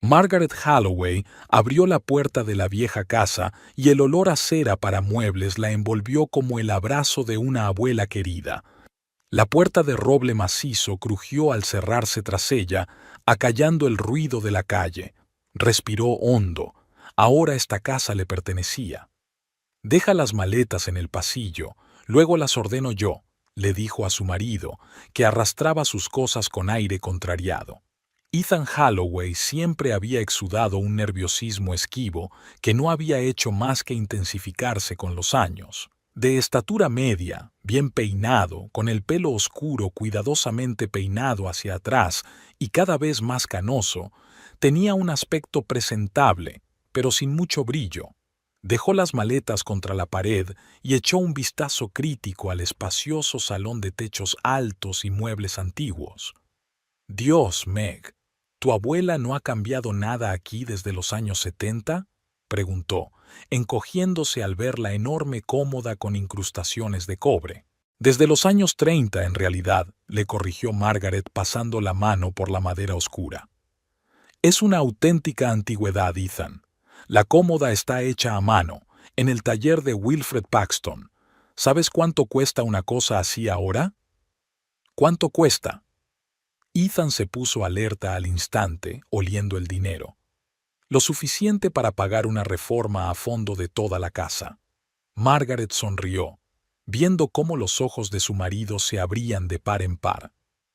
Margaret Holloway abrió la puerta de la vieja casa y el olor a cera para muebles la envolvió como el abrazo de una abuela querida. La puerta de roble macizo crujió al cerrarse tras ella, acallando el ruido de la calle. Respiró hondo. Ahora esta casa le pertenecía. «Deja las maletas en el pasillo, luego las ordeno yo», le dijo a su marido, que arrastraba sus cosas con aire contrariado. Ethan Holloway siempre había exudado un nerviosismo esquivo que no había hecho más que intensificarse con los años. De estatura media, bien peinado, con el pelo oscuro cuidadosamente peinado hacia atrás y cada vez más canoso, tenía un aspecto presentable, pero sin mucho brillo. Dejó las maletas contra la pared y echó un vistazo crítico al espacioso salón de techos altos y muebles antiguos. «Dios, Meg, ¿tu abuela no ha cambiado nada aquí desde los años 70?» preguntó, encogiéndose al ver la enorme cómoda con incrustaciones de cobre. «Desde los años 30, en realidad», le corrigió Margaret pasando la mano por la madera oscura. «Es una auténtica antigüedad, Ethan. La cómoda está hecha a mano, en el taller de Wilfred Paxton. ¿Sabes cuánto cuesta una cosa así ahora?» «¿Cuánto cuesta?» Ethan se puso alerta al instante, oliendo el dinero. Lo suficiente para pagar una reforma a fondo de toda la casa. Margaret sonrió, viendo cómo los ojos de su marido se abrían de par en par.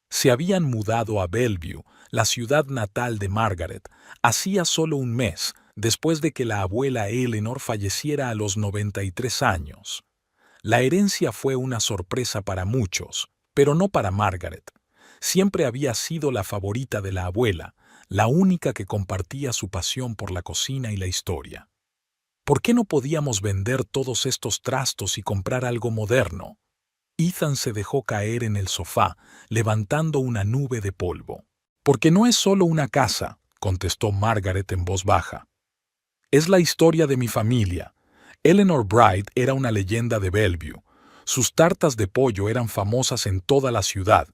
Se habían mudado a Bellevue, la ciudad natal de Margaret, hacía solo un mes, después de que la abuela Eleanor falleciera a los 93 años. La herencia fue una sorpresa para muchos, pero no para Margaret. Siempre había sido la favorita de la abuela, la única que compartía su pasión por la cocina y la historia. ¿Por qué no podíamos vender todos estos trastos y comprar algo moderno? Ethan se dejó caer en el sofá, levantando una nube de polvo. «Porque no es solo una casa», contestó Margaret en voz baja. «Es la historia de mi familia. Eleanor Bright era una leyenda de Bellevue. Sus tartas de pollo eran famosas en toda la ciudad,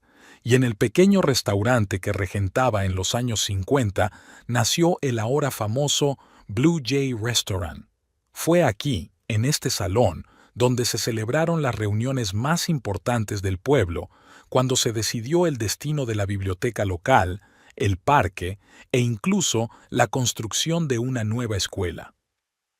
y en el pequeño restaurante que regentaba en los años 50 nació el ahora famoso Blue Jay Restaurant. Fue aquí, en este salón, donde se celebraron las reuniones más importantes del pueblo, cuando se decidió el destino de la biblioteca local, el parque e incluso la construcción de una nueva escuela».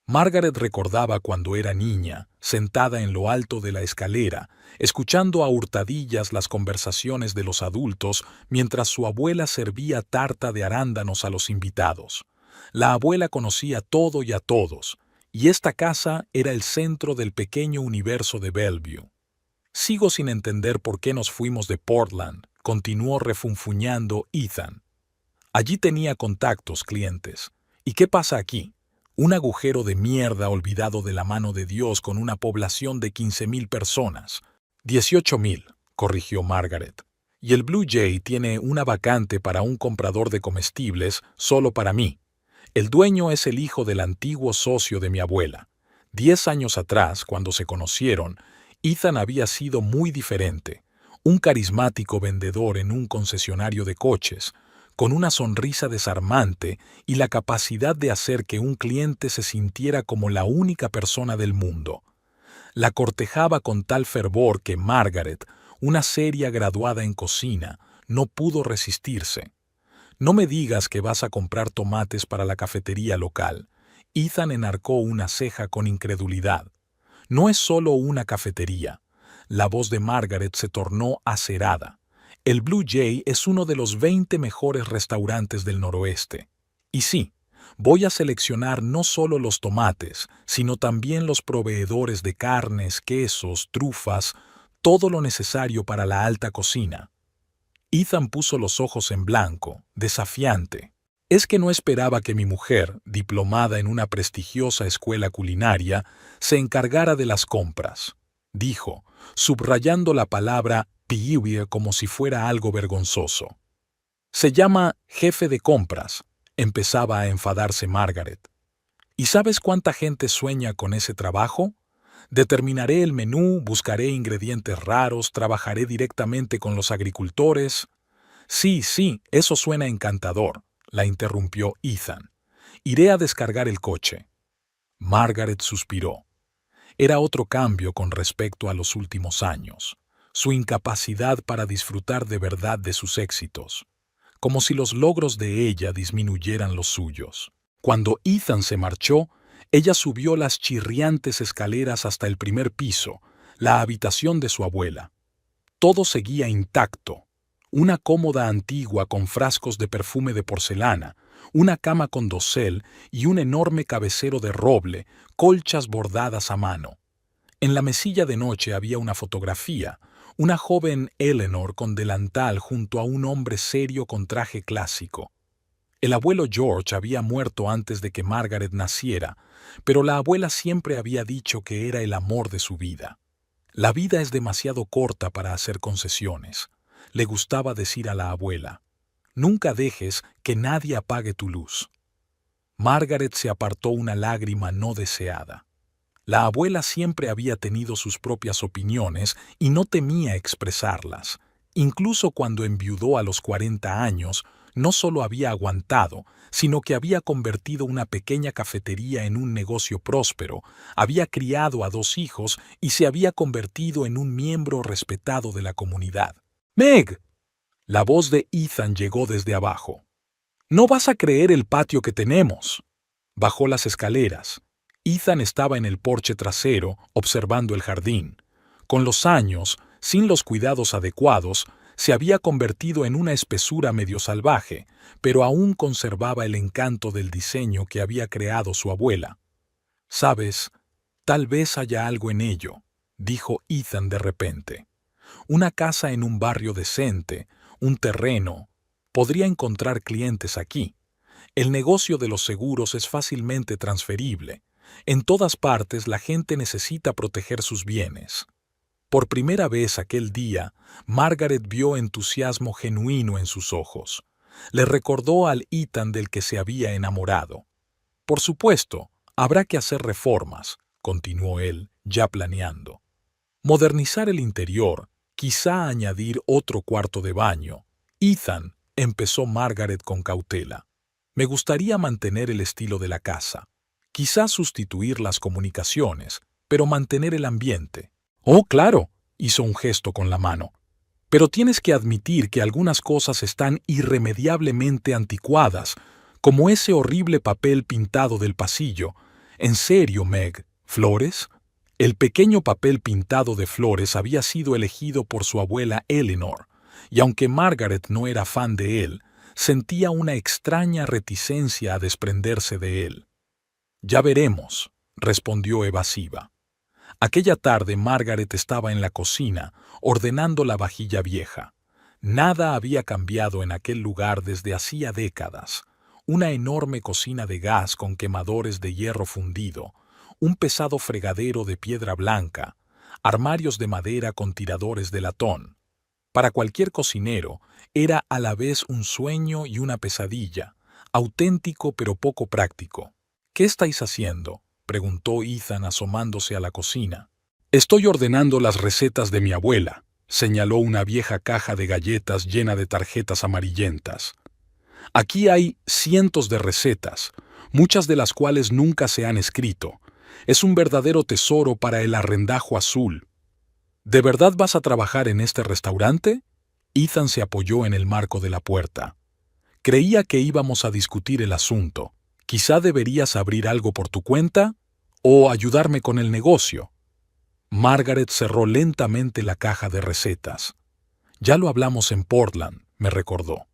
Margaret recordaba cuando era niña, sentada en lo alto de la escalera, escuchando a hurtadillas las conversaciones de los adultos mientras su abuela servía tarta de arándanos a los invitados. La abuela conocía todo y a todos, y esta casa era el centro del pequeño universo de Bellevue. «Sigo sin entender por qué nos fuimos de Portland», continuó refunfuñando Ethan. «Allí tenía contactos, clientes. ¿Y qué pasa aquí? Un agujero de mierda olvidado de la mano de Dios con una población de 15,000 personas. 18,000, corrigió Margaret. Y el Blue Jay tiene una vacante para un comprador de comestibles solo para mí. El dueño es el hijo del antiguo socio de mi abuela. 10 años atrás, cuando se conocieron, Ethan había sido muy diferente. Un carismático vendedor en un concesionario de coches, con una sonrisa desarmante y la capacidad de hacer que un cliente se sintiera como la única persona del mundo. La cortejaba con tal fervor que Margaret, una seria graduada en cocina, no pudo resistirse. «No me digas que vas a comprar tomates para la cafetería local». Ethan enarcó una ceja con incredulidad. «No es solo una cafetería». La voz de Margaret se tornó acerada. «El Blue Jay es uno de los 20 mejores restaurantes del noroeste. Y sí, voy a seleccionar no solo los tomates, sino también los proveedores de carnes, quesos, trufas, todo lo necesario para la alta cocina». Ethan puso los ojos en blanco, desafiante. «Es que no esperaba que mi mujer, diplomada en una prestigiosa escuela culinaria, se encargara de las compras», dijo, subrayando la palabra «peculiar» como si fuera algo vergonzoso. «Se llama jefe de compras», empezaba a enfadarse Margaret. «¿Y sabes cuánta gente sueña con ese trabajo? Determinaré el menú, buscaré ingredientes raros, trabajaré directamente con los agricultores». «Sí, sí, eso suena encantador», la interrumpió Ethan. Iré a descargar el coche. Margaret suspiró. Era otro cambio con respecto a los últimos años, su incapacidad para disfrutar de verdad de sus éxitos, como si los logros de ella disminuyeran los suyos. Cuando Ethan se marchó, ella subió las chirriantes escaleras hasta el primer piso, la habitación de su abuela. Todo seguía intacto. Una cómoda antigua con frascos de perfume de porcelana, una cama con dosel y un enorme cabecero de roble, colchas bordadas a mano. En la mesilla de noche había una fotografía, una joven Eleanor con delantal junto a un hombre serio con traje clásico. El abuelo George había muerto antes de que Margaret naciera, pero la abuela siempre había dicho que era el amor de su vida. La vida es demasiado corta para hacer concesiones, le gustaba decir a la abuela. Nunca dejes que nadie apague tu luz. Margaret se apartó una lágrima no deseada. La abuela siempre había tenido sus propias opiniones y no temía expresarlas. Incluso cuando enviudó a los 40 años, no solo había aguantado, sino que había convertido una pequeña cafetería en un negocio próspero, había criado a 2 hijos y se había convertido en un miembro respetado de la comunidad. «Meg», la voz de Ethan llegó desde abajo. «No vas a creer el patio que tenemos». Bajó las escaleras. Ethan estaba en el porche trasero, observando el jardín. Con los años, sin los cuidados adecuados, se había convertido en una espesura medio salvaje, pero aún conservaba el encanto del diseño que había creado su abuela. «Sabes, tal vez haya algo en ello», dijo Ethan de repente. «Una casa en un barrio decente, un terreno. Podría encontrar clientes aquí. El negocio de los seguros es fácilmente transferible. En todas partes la gente necesita proteger sus bienes». Por primera vez aquel día, Margaret vio entusiasmo genuino en sus ojos. Le recordó al Ethan del que se había enamorado. «Por supuesto, habrá que hacer reformas», continuó él, ya planeando. «Modernizar el interior, quizá añadir otro cuarto de baño». «Ethan», empezó Margaret con cautela. «Me gustaría mantener el estilo de la casa. Quizá sustituir las comunicaciones, pero mantener el ambiente». «Oh, claro», hizo un gesto con la mano. «Pero tienes que admitir que algunas cosas están irremediablemente anticuadas, como ese horrible papel pintado del pasillo. ¿En serio, Meg? ¿Flores?» El pequeño papel pintado de flores había sido elegido por su abuela Eleanor, y aunque Margaret no era fan de él, sentía una extraña reticencia a desprenderse de él. «Ya veremos», respondió evasiva. Aquella tarde Margaret estaba en la cocina, ordenando la vajilla vieja. Nada había cambiado en aquel lugar desde hacía décadas. Una enorme cocina de gas con quemadores de hierro fundido, un pesado fregadero de piedra blanca, armarios de madera con tiradores de latón. Para cualquier cocinero, era a la vez un sueño y una pesadilla, auténtico pero poco práctico. «¿Qué estáis haciendo?», preguntó Ethan asomándose a la cocina. «Estoy ordenando las recetas de mi abuela», señaló una vieja caja de galletas llena de tarjetas amarillentas. «Aquí hay cientos de recetas, muchas de las cuales nunca se han escrito. Es un verdadero tesoro para el arrendajo azul». «¿De verdad vas a trabajar en este restaurante?». Ethan se apoyó en el marco de la puerta. «Creía que íbamos a discutir el asunto. Quizá deberías abrir algo por tu cuenta o ayudarme con el negocio». Margaret cerró lentamente la caja de recetas. «Ya lo hablamos en Portland», me recordó.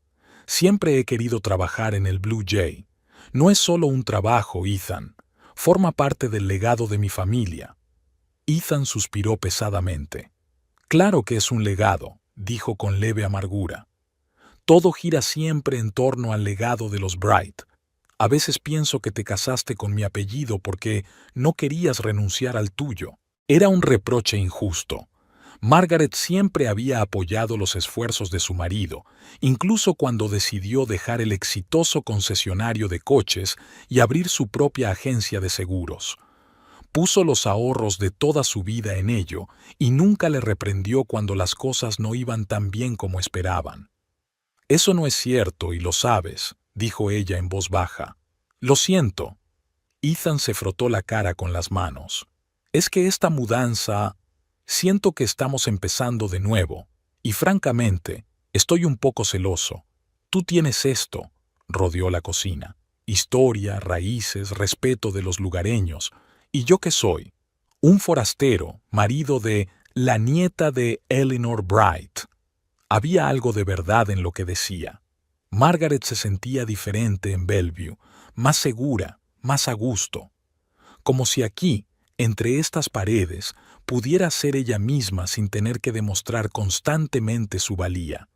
«Siempre he querido trabajar en el Blue Jay. No es solo un trabajo, Ethan. Forma parte del legado de mi familia». Ethan suspiró pesadamente. «Claro que es un legado», dijo con leve amargura. «Todo gira siempre en torno al legado de los Bright. A veces pienso que te casaste con mi apellido porque no querías renunciar al tuyo». Era un reproche injusto. Margaret siempre había apoyado los esfuerzos de su marido, incluso cuando decidió dejar el exitoso concesionario de coches y abrir su propia agencia de seguros. Puso los ahorros de toda su vida en ello y nunca le reprendió cuando las cosas no iban tan bien como esperaban. «Eso no es cierto y lo sabes», dijo ella en voz baja. Lo siento. Ethan se frotó la cara con las manos. Es que esta mudanza... Siento que estamos empezando de nuevo, y francamente, estoy un poco celoso. Tú tienes esto, rodeó la cocina. Historia, raíces, respeto de los lugareños. ¿Y yo qué soy? Un forastero, marido de la nieta de Eleanor Bright. Había algo de verdad en lo que decía. Margaret se sentía diferente en Bellevue, más segura, más a gusto. Como si aquí, entre estas paredes, pudiera ser ella misma sin tener que demostrar constantemente su valía.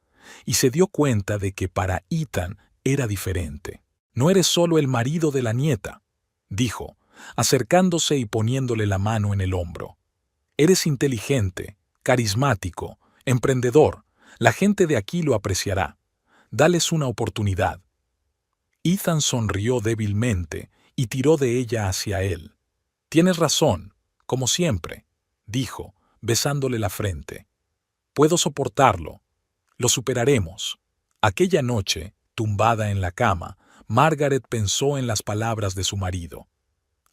Y se dio cuenta de que para Ethan era diferente. No eres solo el marido de la nieta, dijo, acercándose y poniéndole la mano en el hombro. Eres inteligente, carismático, emprendedor. La gente de aquí lo apreciará. Dales una oportunidad. Ethan sonrió débilmente y tiró de ella hacia él. Tienes razón, como siempre, dijo, besándole la frente. Puedo soportarlo. Lo superaremos. Aquella noche, tumbada en la cama, Margaret pensó en las palabras de su marido.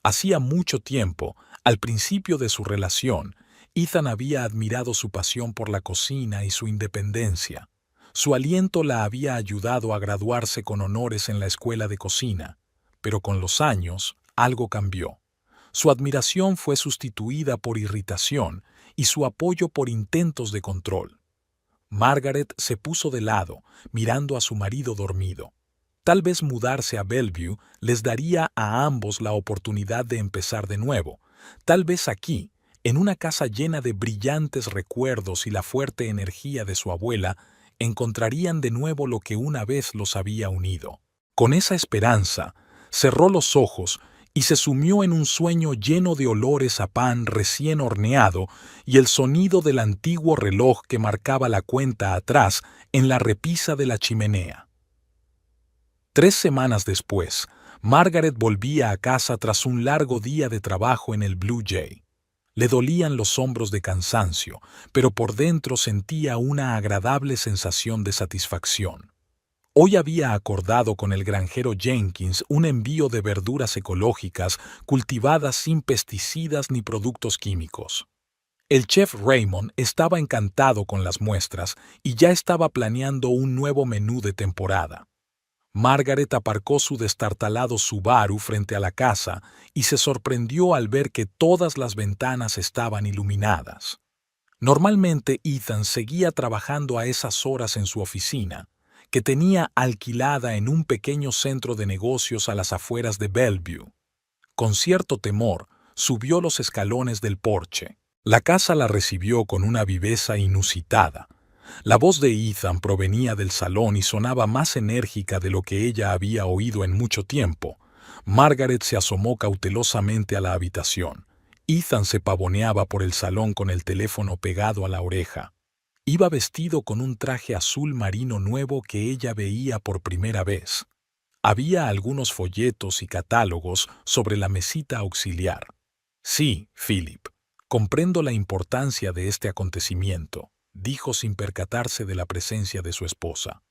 Hacía mucho tiempo, al principio de su relación, Ethan había admirado su pasión por la cocina y su independencia. Su aliento la había ayudado a graduarse con honores en la escuela de cocina, pero con los años algo cambió. Su admiración fue sustituida por irritación y su apoyo por intentos de control. Margaret se puso de lado, mirando a su marido dormido. Tal vez mudarse a Bellevue les daría a ambos la oportunidad de empezar de nuevo. Tal vez aquí, en una casa llena de brillantes recuerdos y la fuerte energía de su abuela, encontrarían de nuevo lo que una vez los había unido. Con esa esperanza, cerró los ojos y se sumió en un sueño lleno de olores a pan recién horneado y el sonido del antiguo reloj que marcaba la cuenta atrás en la repisa de la chimenea. 3 semanas después, Margaret volvía a casa tras un largo día de trabajo en el Blue Jay. Le dolían los hombros de cansancio, pero por dentro sentía una agradable sensación de satisfacción. Hoy había acordado con el granjero Jenkins un envío de verduras ecológicas cultivadas sin pesticidas ni productos químicos. El chef Raymond estaba encantado con las muestras y ya estaba planeando un nuevo menú de temporada. Margaret aparcó su destartalado Subaru frente a la casa y se sorprendió al ver que todas las ventanas estaban iluminadas. Normalmente Ethan seguía trabajando a esas horas en su oficina, que tenía alquilada en un pequeño centro de negocios a las afueras de Bellevue. Con cierto temor, subió los escalones del porche. La casa la recibió con una viveza inusitada. La voz de Ethan provenía del salón y sonaba más enérgica de lo que ella había oído en mucho tiempo. Margaret se asomó cautelosamente a la habitación. Ethan se pavoneaba por el salón con el teléfono pegado a la oreja. Iba vestido con un traje azul marino nuevo que ella veía por primera vez. Había algunos folletos y catálogos sobre la mesita auxiliar. Sí, Philip, comprendo la importancia de este acontecimiento, dijo sin percatarse de la presencia de su esposa.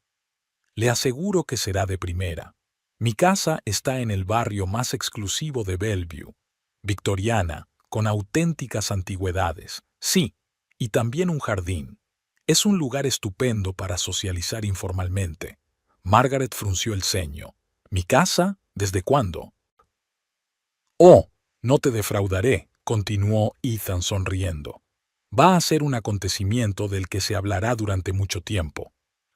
Le aseguro que será de primera. Mi casa está en el barrio más exclusivo de Bellevue, victoriana, con auténticas antigüedades. Sí, y también un jardín. Es un lugar estupendo para socializar informalmente. Margaret frunció el ceño. ¿Mi casa? ¿Desde cuándo? Oh, no te defraudaré, continuó Ethan sonriendo. Va a ser un acontecimiento del que se hablará durante mucho tiempo.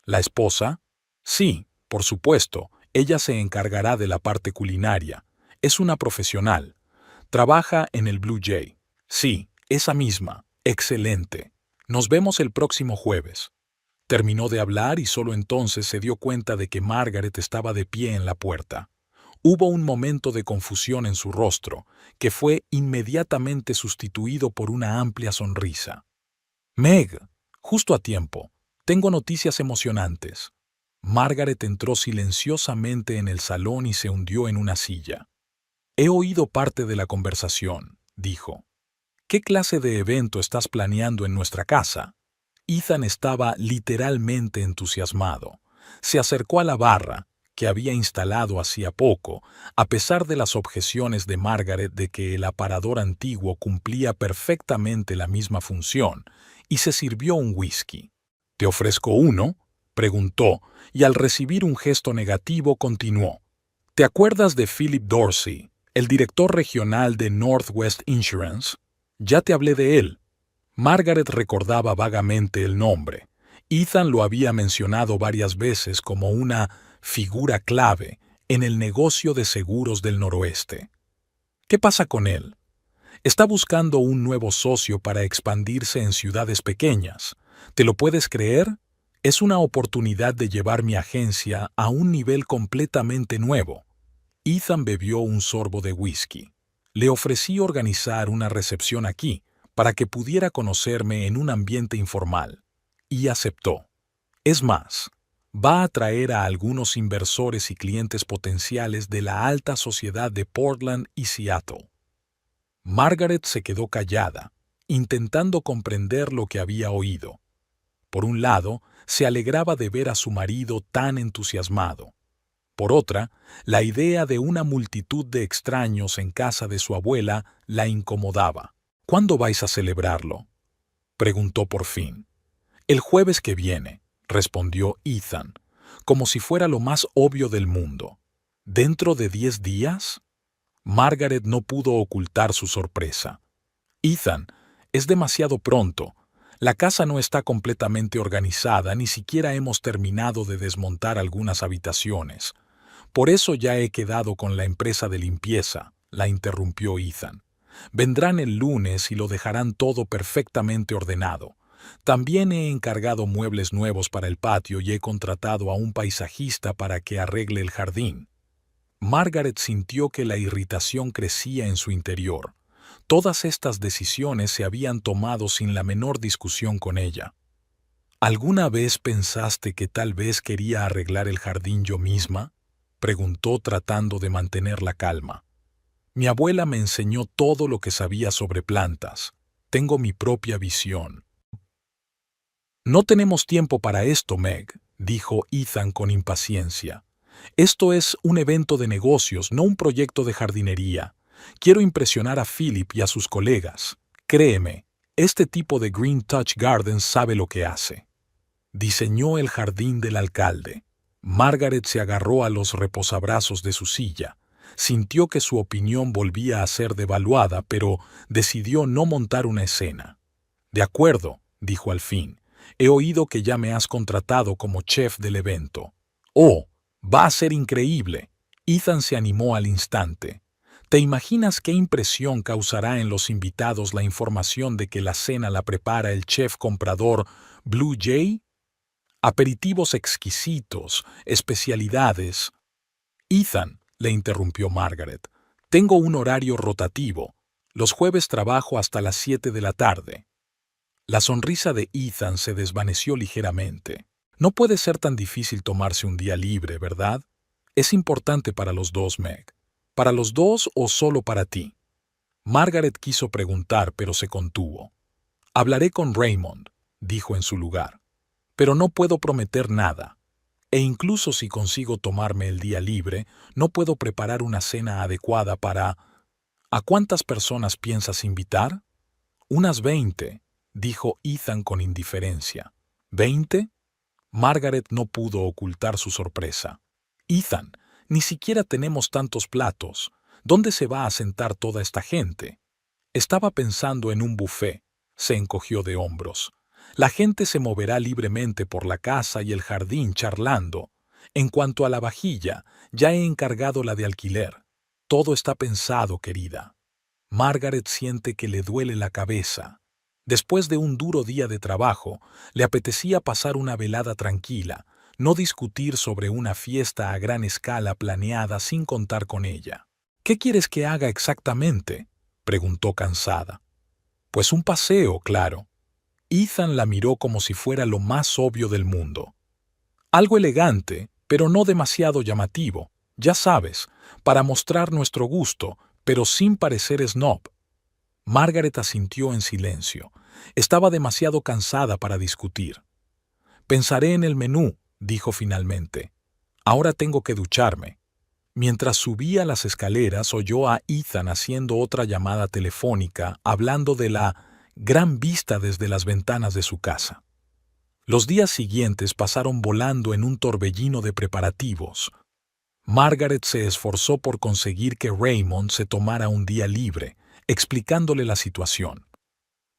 ¿La esposa? Sí, por supuesto, ella se encargará de la parte culinaria. Es una profesional. Trabaja en el Blue Jay. Sí, esa misma. Excelente. Nos vemos el próximo jueves. Terminó de hablar y solo entonces se dio cuenta de que Margaret estaba de pie en la puerta. Hubo un momento de confusión en su rostro, que fue inmediatamente sustituido por una amplia sonrisa. Meg, justo a tiempo. Tengo noticias emocionantes. Margaret entró silenciosamente en el salón y se hundió en una silla. He oído parte de la conversación, dijo. ¿Qué clase de evento estás planeando en nuestra casa? Ethan estaba literalmente entusiasmado. Se acercó a la barra, que había instalado hacía poco, a pesar de las objeciones de Margaret de que el aparador antiguo cumplía perfectamente la misma función, y se sirvió un whisky. «¿Te ofrezco uno?», preguntó, y al recibir un gesto negativo continuó. «¿Te acuerdas de Philip Dorsey, el director regional de Northwest Insurance? Ya te hablé de él». Margaret recordaba vagamente el nombre. Ethan lo había mencionado varias veces como una figura clave en el negocio de seguros del noroeste. ¿Qué pasa con él? Está buscando un nuevo socio para expandirse en ciudades pequeñas. ¿Te lo puedes creer? Es una oportunidad de llevar mi agencia a un nivel completamente nuevo. Ethan bebió un sorbo de whisky. Le ofrecí organizar una recepción aquí, para que pudiera conocerme en un ambiente informal. Y aceptó. Es más, va a traer a algunos inversores y clientes potenciales de la alta sociedad de Portland y Seattle. Margaret se quedó callada, intentando comprender lo que había oído. Por un lado, se alegraba de ver a su marido tan entusiasmado. Por otra, la idea de una multitud de extraños en casa de su abuela la incomodaba. «¿Cuándo vais a celebrarlo?», preguntó por fin. «El jueves que viene», respondió Ethan, como si fuera lo más obvio del mundo. «¿Dentro de 10 días?» Margaret no pudo ocultar su sorpresa. «Ethan, es demasiado pronto. La casa no está completamente organizada, ni siquiera hemos terminado de desmontar algunas habitaciones. Por eso ya he quedado con la empresa de limpieza», la interrumpió Ethan. «Vendrán el lunes y lo dejarán todo perfectamente ordenado. También he encargado muebles nuevos para el patio y he contratado a un paisajista para que arregle el jardín». Margaret sintió que la irritación crecía en su interior. Todas estas decisiones se habían tomado sin la menor discusión con ella. «¿Alguna vez pensaste que tal vez quería arreglar el jardín yo misma?», preguntó tratando de mantener la calma. «Mi abuela me enseñó todo lo que sabía sobre plantas. Tengo mi propia visión». «No tenemos tiempo para esto, Meg», dijo Ethan con impaciencia. «Esto es un evento de negocios, no un proyecto de jardinería. Quiero impresionar a Philip y a sus colegas. Créeme, este tipo de Green Touch Gardens sabe lo que hace». Diseñó el jardín del alcalde. Margaret se agarró a los reposabrazos de su silla. Sintió que su opinión volvía a ser devaluada, pero decidió no montar una escena. «De acuerdo», dijo al fin. «He oído que ya me has contratado como chef del evento». «Oh, va a ser increíble». Ethan se animó al instante. ¿Te imaginas qué impresión causará en los invitados la información de que la cena la prepara el chef comprador Blue Jay? Aperitivos exquisitos, especialidades. «Ethan», le interrumpió Margaret, «tengo un horario rotativo. Los jueves trabajo hasta las 7 de la tarde». La sonrisa de Ethan se desvaneció ligeramente. «No puede ser tan difícil tomarse un día libre, ¿verdad? Es importante para los dos, Meg. ¿Para los dos o solo para ti?». Margaret quiso preguntar, pero se contuvo. «Hablaré con Raymond», dijo en su lugar. «Pero no puedo prometer nada. E incluso si consigo tomarme el día libre, no puedo preparar una cena adecuada para... ¿A cuántas personas piensas invitar?». «Unas 20», dijo Ethan con indiferencia. «¿20?» Margaret no pudo ocultar su sorpresa. «Ethan, ni siquiera tenemos tantos platos. ¿Dónde se va a sentar toda esta gente?». Estaba pensando en un buffet. Se encogió de hombros. «La gente se moverá libremente por la casa y el jardín charlando. En cuanto a la vajilla, ya he encargado la de alquiler. Todo está pensado, querida». Margaret siente que le duele la cabeza. Después de un duro día de trabajo, le apetecía pasar una velada tranquila, no discutir sobre una fiesta a gran escala planeada sin contar con ella. «¿Qué quieres que haga exactamente?», preguntó cansada. «Pues un paseo, claro». Ethan la miró como si fuera lo más obvio del mundo. «Algo elegante, pero no demasiado llamativo, ya sabes, para mostrar nuestro gusto, pero sin parecer snob». Margaret asintió en silencio. Estaba demasiado cansada para discutir. «Pensaré en el menú», dijo finalmente. Ahora tengo que ducharme. Mientras subía las escaleras, oyó a Ethan haciendo otra llamada telefónica, hablando de la gran vista desde las ventanas de su casa. Los días siguientes pasaron volando en un torbellino de preparativos. Margaret se esforzó por conseguir que Raymond se tomara un día libre, explicándole la situación.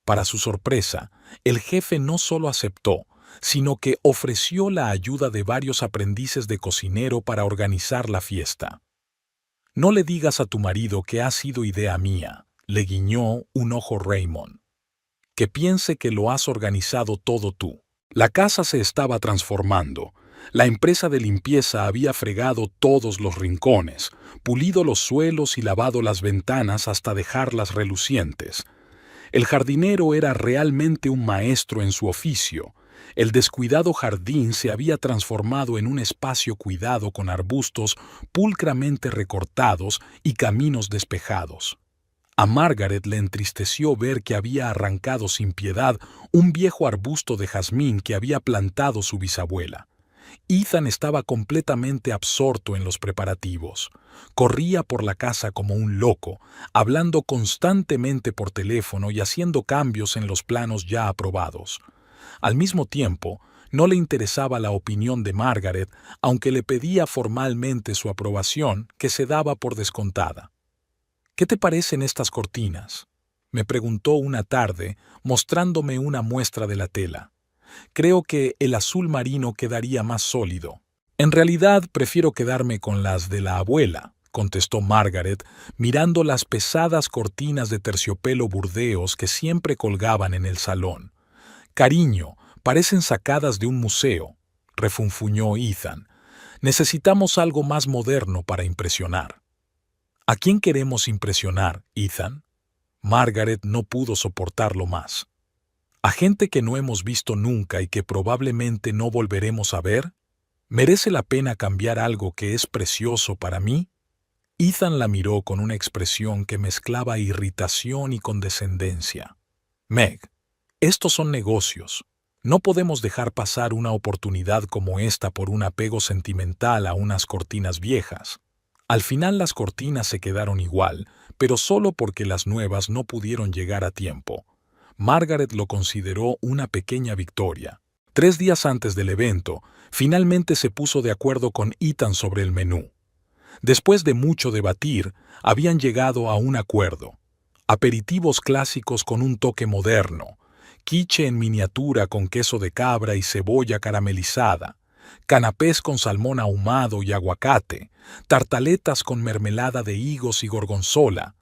Para su sorpresa, el jefe no solo aceptó, sino que ofreció la ayuda de varios aprendices de cocinero para organizar la fiesta. «No le digas a tu marido que ha sido idea mía», le guiñó un ojo Raymond. «Que piense que lo has organizado todo tú». La casa se estaba transformando. La empresa de limpieza había fregado todos los rincones, pulido los suelos y lavado las ventanas hasta dejarlas relucientes. El jardinero era realmente un maestro en su oficio. El descuidado jardín se había transformado en un espacio cuidado con arbustos pulcramente recortados y caminos despejados. A Margaret le entristeció ver que había arrancado sin piedad un viejo arbusto de jazmín que había plantado su bisabuela. Ethan estaba completamente absorto en los preparativos. Corría por la casa como un loco, hablando constantemente por teléfono y haciendo cambios en los planos ya aprobados. Al mismo tiempo, no le interesaba la opinión de Margaret, aunque le pedía formalmente su aprobación, que se daba por descontada. «¿Qué te parecen estas cortinas?», me preguntó una tarde, mostrándome una muestra de la tela. «Creo que el azul marino quedaría más sólido». «En realidad prefiero quedarme con las de la abuela», contestó Margaret, mirando las pesadas cortinas de terciopelo burdeos que siempre colgaban en el salón. «Cariño, parecen sacadas de un museo», refunfuñó Ethan. «Necesitamos algo más moderno para impresionar». «¿A quién queremos impresionar, Ethan?». Margaret no pudo soportarlo más. «¿A gente que no hemos visto nunca y que probablemente no volveremos a ver? ¿Merece la pena cambiar algo que es precioso para mí?». Ethan la miró con una expresión que mezclaba irritación y condescendencia. «Meg, estos son negocios. No podemos dejar pasar una oportunidad como esta por un apego sentimental a unas cortinas viejas». Al final las cortinas se quedaron igual, pero solo porque las nuevas no pudieron llegar a tiempo. Margaret lo consideró una pequeña victoria. 3 días antes del evento, finalmente se puso de acuerdo con Ethan sobre el menú. Después de mucho debatir, habían llegado a un acuerdo. Aperitivos clásicos con un toque moderno, quiche en miniatura con queso de cabra y cebolla caramelizada, canapés con salmón ahumado y aguacate, tartaletas con mermelada de higos y gorgonzola,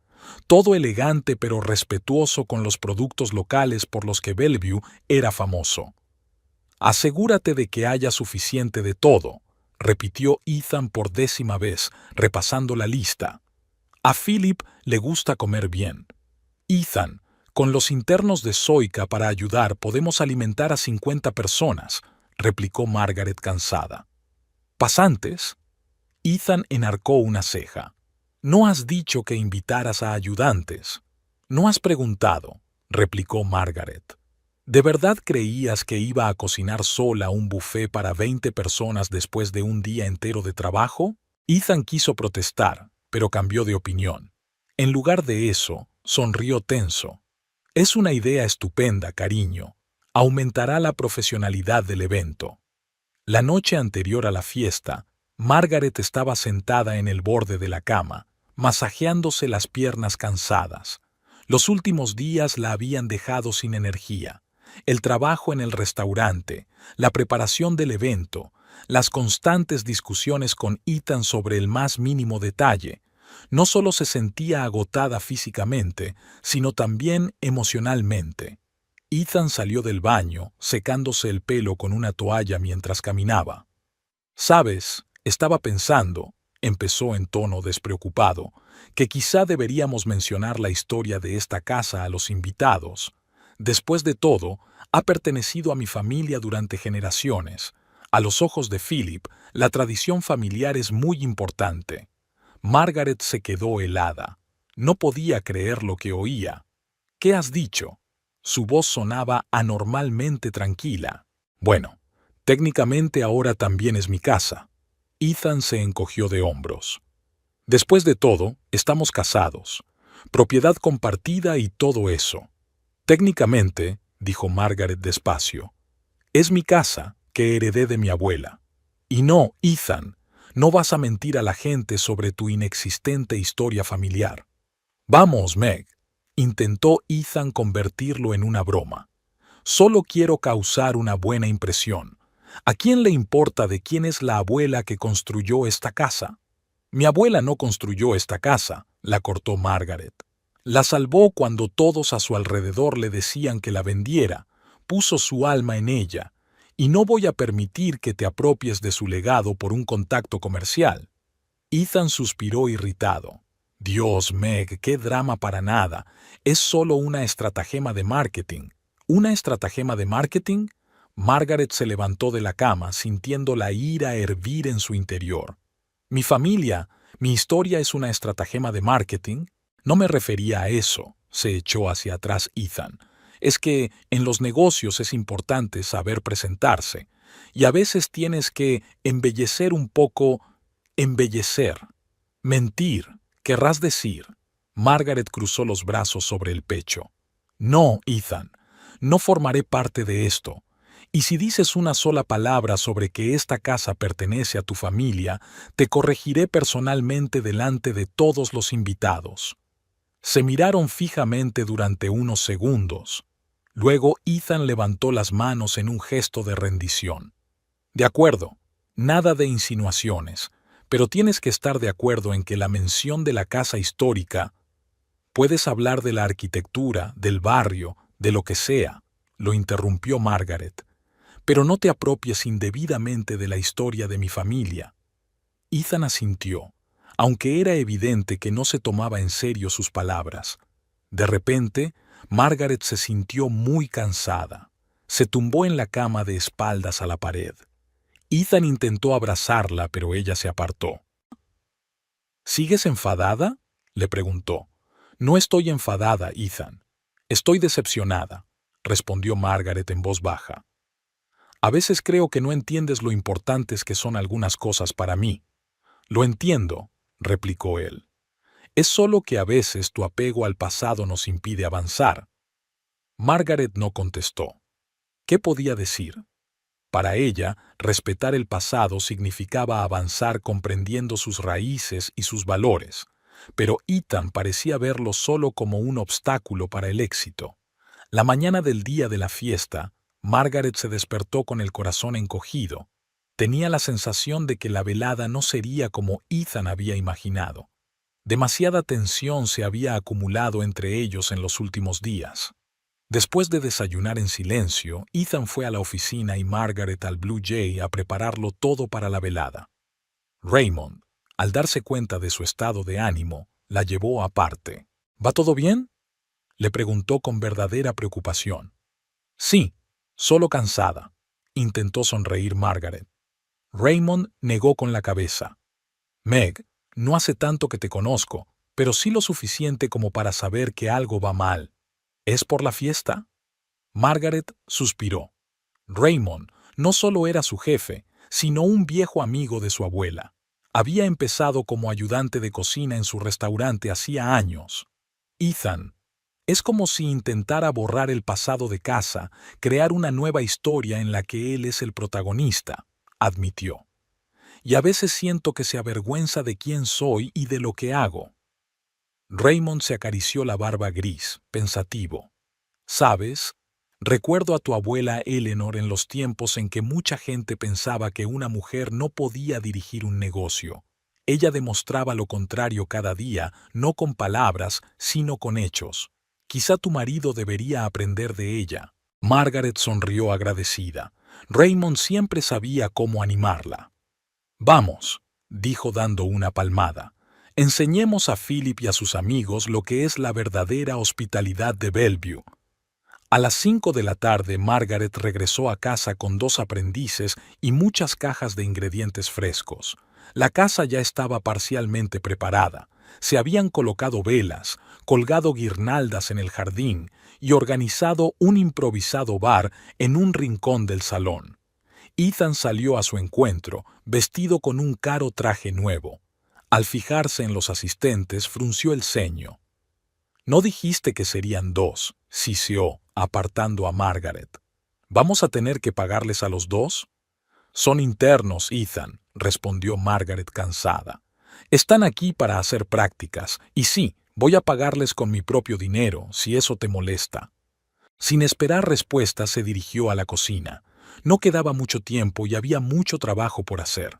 todo elegante pero respetuoso con los productos locales por los que Bellevue era famoso. «Asegúrate de que haya suficiente de todo», repitió Ethan por 10ª vez, repasando la lista. «A Philip le gusta comer bien». «Ethan, con los internos de Zoica para ayudar podemos alimentar a 50 personas», replicó Margaret cansada. «¿Pasantes?». Ethan enarcó una ceja. «No has dicho que invitaras a ayudantes». «No has preguntado», replicó Margaret. «¿De verdad creías que iba a cocinar sola un buffet para 20 personas después de un día entero de trabajo?». Ethan quiso protestar, pero cambió de opinión. En lugar de eso, sonrió tenso. «Es una idea estupenda, cariño. Aumentará la profesionalidad del evento». La noche anterior a la fiesta, Margaret estaba sentada en el borde de la cama, masajeándose las piernas cansadas. Los últimos días la habían dejado sin energía. El trabajo en el restaurante, la preparación del evento, las constantes discusiones con Ethan sobre el más mínimo detalle. No solo se sentía agotada físicamente, sino también emocionalmente. Ethan salió del baño, secándose el pelo con una toalla mientras caminaba. «¿Sabes?, estaba pensando», empezó en tono despreocupado, «que quizá deberíamos mencionar la historia de esta casa a los invitados. Después de todo, ha pertenecido a mi familia durante generaciones. A los ojos de Philip, la tradición familiar es muy importante». Margaret se quedó helada. No podía creer lo que oía. «¿Qué has dicho?». Su voz sonaba anormalmente tranquila. «Bueno, técnicamente ahora también es mi casa». Ethan se encogió de hombros. Después de todo, estamos casados. Propiedad compartida y todo eso. Técnicamente, dijo Margaret despacio, es mi casa que heredé de mi abuela. Y no, Ethan, no vas a mentir a la gente sobre tu inexistente historia familiar. Vamos, Meg, intentó Ethan convertirlo en una broma. Solo quiero causar una buena impresión. ¿A quién le importa de quién es la abuela que construyó esta casa? Mi abuela no construyó esta casa, la cortó Margaret. La salvó cuando todos a su alrededor le decían que la vendiera, puso su alma en ella, y no voy a permitir que te apropies de su legado por un contacto comercial. Ethan suspiró irritado. Dios, Meg, qué drama para nada. Es solo una estratagema de marketing. ¿Una estratagema de marketing? Margaret se levantó de la cama, sintiendo la ira hervir en su interior. Mi familia, mi historia es una estratagema de marketing. No me refería a eso, se echó hacia atrás Ethan. Es que en los negocios es importante saber presentarse, y a veces tienes que embellecer un poco, embellecer. Mentir, querrás decir. Margaret cruzó los brazos sobre el pecho. No, Ethan, no formaré parte de esto. Y si dices una sola palabra sobre que esta casa pertenece a tu familia, te corregiré personalmente delante de todos los invitados. Se miraron fijamente durante unos segundos. Luego Ethan levantó las manos en un gesto de rendición. De acuerdo, nada de insinuaciones, pero tienes que estar de acuerdo en que la mención de la casa histórica, puedes hablar de la arquitectura, del barrio, de lo que sea, lo interrumpió Margaret. Pero no te apropies indebidamente de la historia de mi familia. Ethan asintió, aunque era evidente que no se tomaba en serio sus palabras. De repente, Margaret se sintió muy cansada. Se tumbó en la cama de espaldas a la pared. Ethan intentó abrazarla, pero ella se apartó. ¿Sigues enfadada?, le preguntó. No estoy enfadada, Ethan. Estoy decepcionada, respondió Margaret en voz baja. A veces creo que no entiendes lo importantes que son algunas cosas para mí. Lo entiendo, replicó él. Es solo que a veces tu apego al pasado nos impide avanzar. Margaret no contestó. ¿Qué podía decir? Para ella, respetar el pasado significaba avanzar comprendiendo sus raíces y sus valores, pero Ethan parecía verlo solo como un obstáculo para el éxito. La mañana del día de la fiesta, Margaret se despertó con el corazón encogido. Tenía la sensación de que la velada no sería como Ethan había imaginado. Demasiada tensión se había acumulado entre ellos en los últimos días. Después de desayunar en silencio, Ethan fue a la oficina y Margaret al Blue Jay a prepararlo todo para la velada. Raymond, al darse cuenta de su estado de ánimo, la llevó aparte. ¿Va todo bien?, le preguntó con verdadera preocupación. Sí, solo cansada, intentó sonreír Margaret. Raymond negó con la cabeza. Meg, no hace tanto que te conozco, pero sí lo suficiente como para saber que algo va mal. ¿Es por la fiesta? Margaret suspiró. Raymond no solo era su jefe, sino un viejo amigo de su abuela. Había empezado como ayudante de cocina en su restaurante hacía años. Ethan, es como si intentara borrar el pasado de casa, crear una nueva historia en la que él es el protagonista, admitió. Y a veces siento que se avergüenza de quién soy y de lo que hago. Raymond se acarició la barba gris, pensativo. ¿Sabes? Recuerdo a tu abuela Eleanor en los tiempos en que mucha gente pensaba que una mujer no podía dirigir un negocio. Ella demostraba lo contrario cada día, no con palabras, sino con hechos. Quizá tu marido debería aprender de ella. Margaret sonrió agradecida. Raymond siempre sabía cómo animarla. Vamos, dijo dando una palmada. Enseñemos a Philip y a sus amigos lo que es la verdadera hospitalidad de Bellevue. A las 5 de la tarde, Margaret regresó a casa con 2 aprendices y muchas cajas de ingredientes frescos. La casa ya estaba parcialmente preparada. Se habían colocado velas, colgado guirnaldas en el jardín y organizado un improvisado bar en un rincón del salón. Ethan salió a su encuentro, vestido con un caro traje nuevo. Al fijarse en los asistentes, frunció el ceño. «¿No dijiste que serían dos?», siseó, apartando a Margaret. «¿Vamos a tener que pagarles a los dos?» «Son internos, Ethan», respondió Margaret cansada. «Están aquí para hacer prácticas, y sí, voy a pagarles con mi propio dinero, si eso te molesta». Sin esperar respuesta, se dirigió a la cocina. No quedaba mucho tiempo y había mucho trabajo por hacer.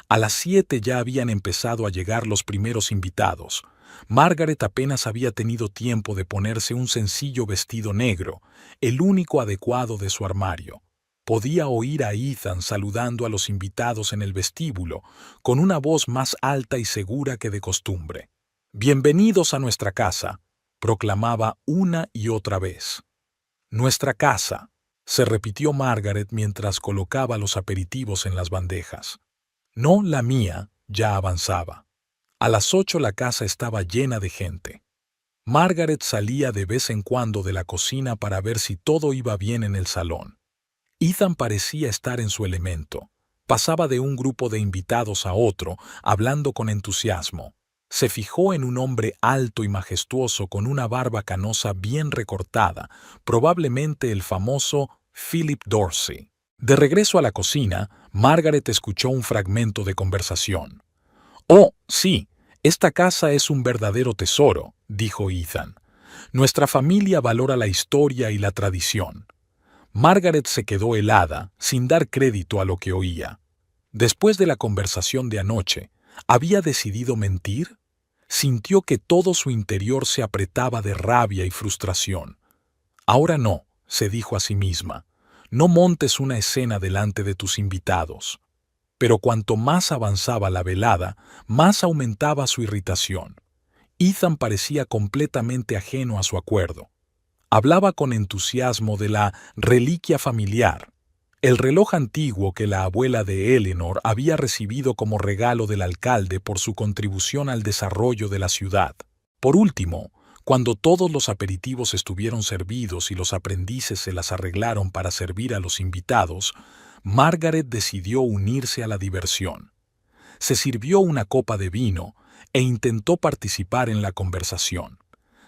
A las 7 ya habían empezado a llegar los primeros invitados. Margaret apenas había tenido tiempo de ponerse un sencillo vestido negro, el único adecuado de su armario. Podía oír a Ethan saludando a los invitados en el vestíbulo, con una voz más alta y segura que de costumbre. «Bienvenidos a nuestra casa», proclamaba una y otra vez. «Nuestra casa», se repitió Margaret mientras colocaba los aperitivos en las bandejas. «No la mía», ya avanzaba. A las 8 la casa estaba llena de gente. Margaret salía de vez en cuando de la cocina para ver si todo iba bien en el salón. Ethan parecía estar en su elemento. Pasaba de un grupo de invitados a otro, hablando con entusiasmo. Se fijó en un hombre alto y majestuoso con una barba canosa bien recortada, probablemente el famoso Philip Dorsey. De regreso a la cocina, Margaret escuchó un fragmento de conversación. «Oh, sí, esta casa es un verdadero tesoro», dijo Ethan. «Nuestra familia valora la historia y la tradición». Margaret se quedó helada, sin dar crédito a lo que oía. Después de la conversación de anoche, ¿había decidido mentir? Sintió que todo su interior se apretaba de rabia y frustración. «Ahora no», se dijo a sí misma. «No montes una escena delante de tus invitados». Pero cuanto más avanzaba la velada, más aumentaba su irritación. Ethan parecía completamente ajeno a su acuerdo. Hablaba con entusiasmo de la reliquia familiar, el reloj antiguo que la abuela de Eleanor había recibido como regalo del alcalde por su contribución al desarrollo de la ciudad. Por último, cuando todos los aperitivos estuvieron servidos y los aprendices se las arreglaron para servir a los invitados, Margaret decidió unirse a la diversión. Se sirvió una copa de vino e intentó participar en la conversación.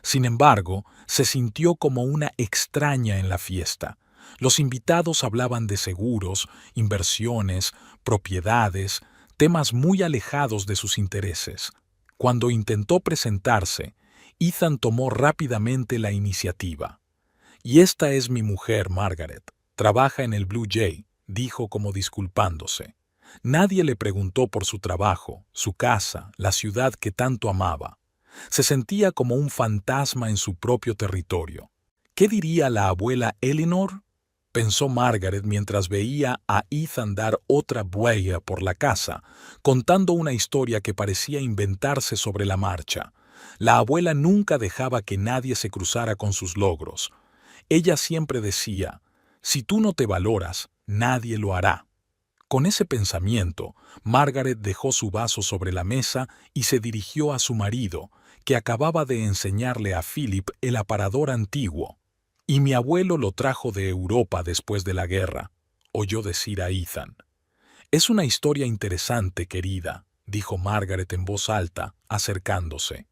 Sin embargo, se sintió como una extraña en la fiesta. Los invitados hablaban de seguros, inversiones, propiedades, temas muy alejados de sus intereses. Cuando intentó presentarse, Ethan tomó rápidamente la iniciativa. «Y esta es mi mujer, Margaret. Trabaja en el Blue Jay», dijo como disculpándose. Nadie le preguntó por su trabajo, su casa, la ciudad que tanto amaba. Se sentía como un fantasma en su propio territorio. ¿Qué diría la abuela Eleanor?, pensó Margaret mientras veía a Ethan dar otra vuelta por la casa, contando una historia que parecía inventarse sobre la marcha. La abuela nunca dejaba que nadie se cruzara con sus logros. Ella siempre decía: «Si tú no te valoras, nadie lo hará». Con ese pensamiento, Margaret dejó su vaso sobre la mesa y se dirigió a su marido, que acababa de enseñarle a Philip el aparador antiguo. «Y mi abuelo lo trajo de Europa después de la guerra», oyó decir a Ethan. «Es una historia interesante, querida», dijo Margaret en voz alta, acercándose.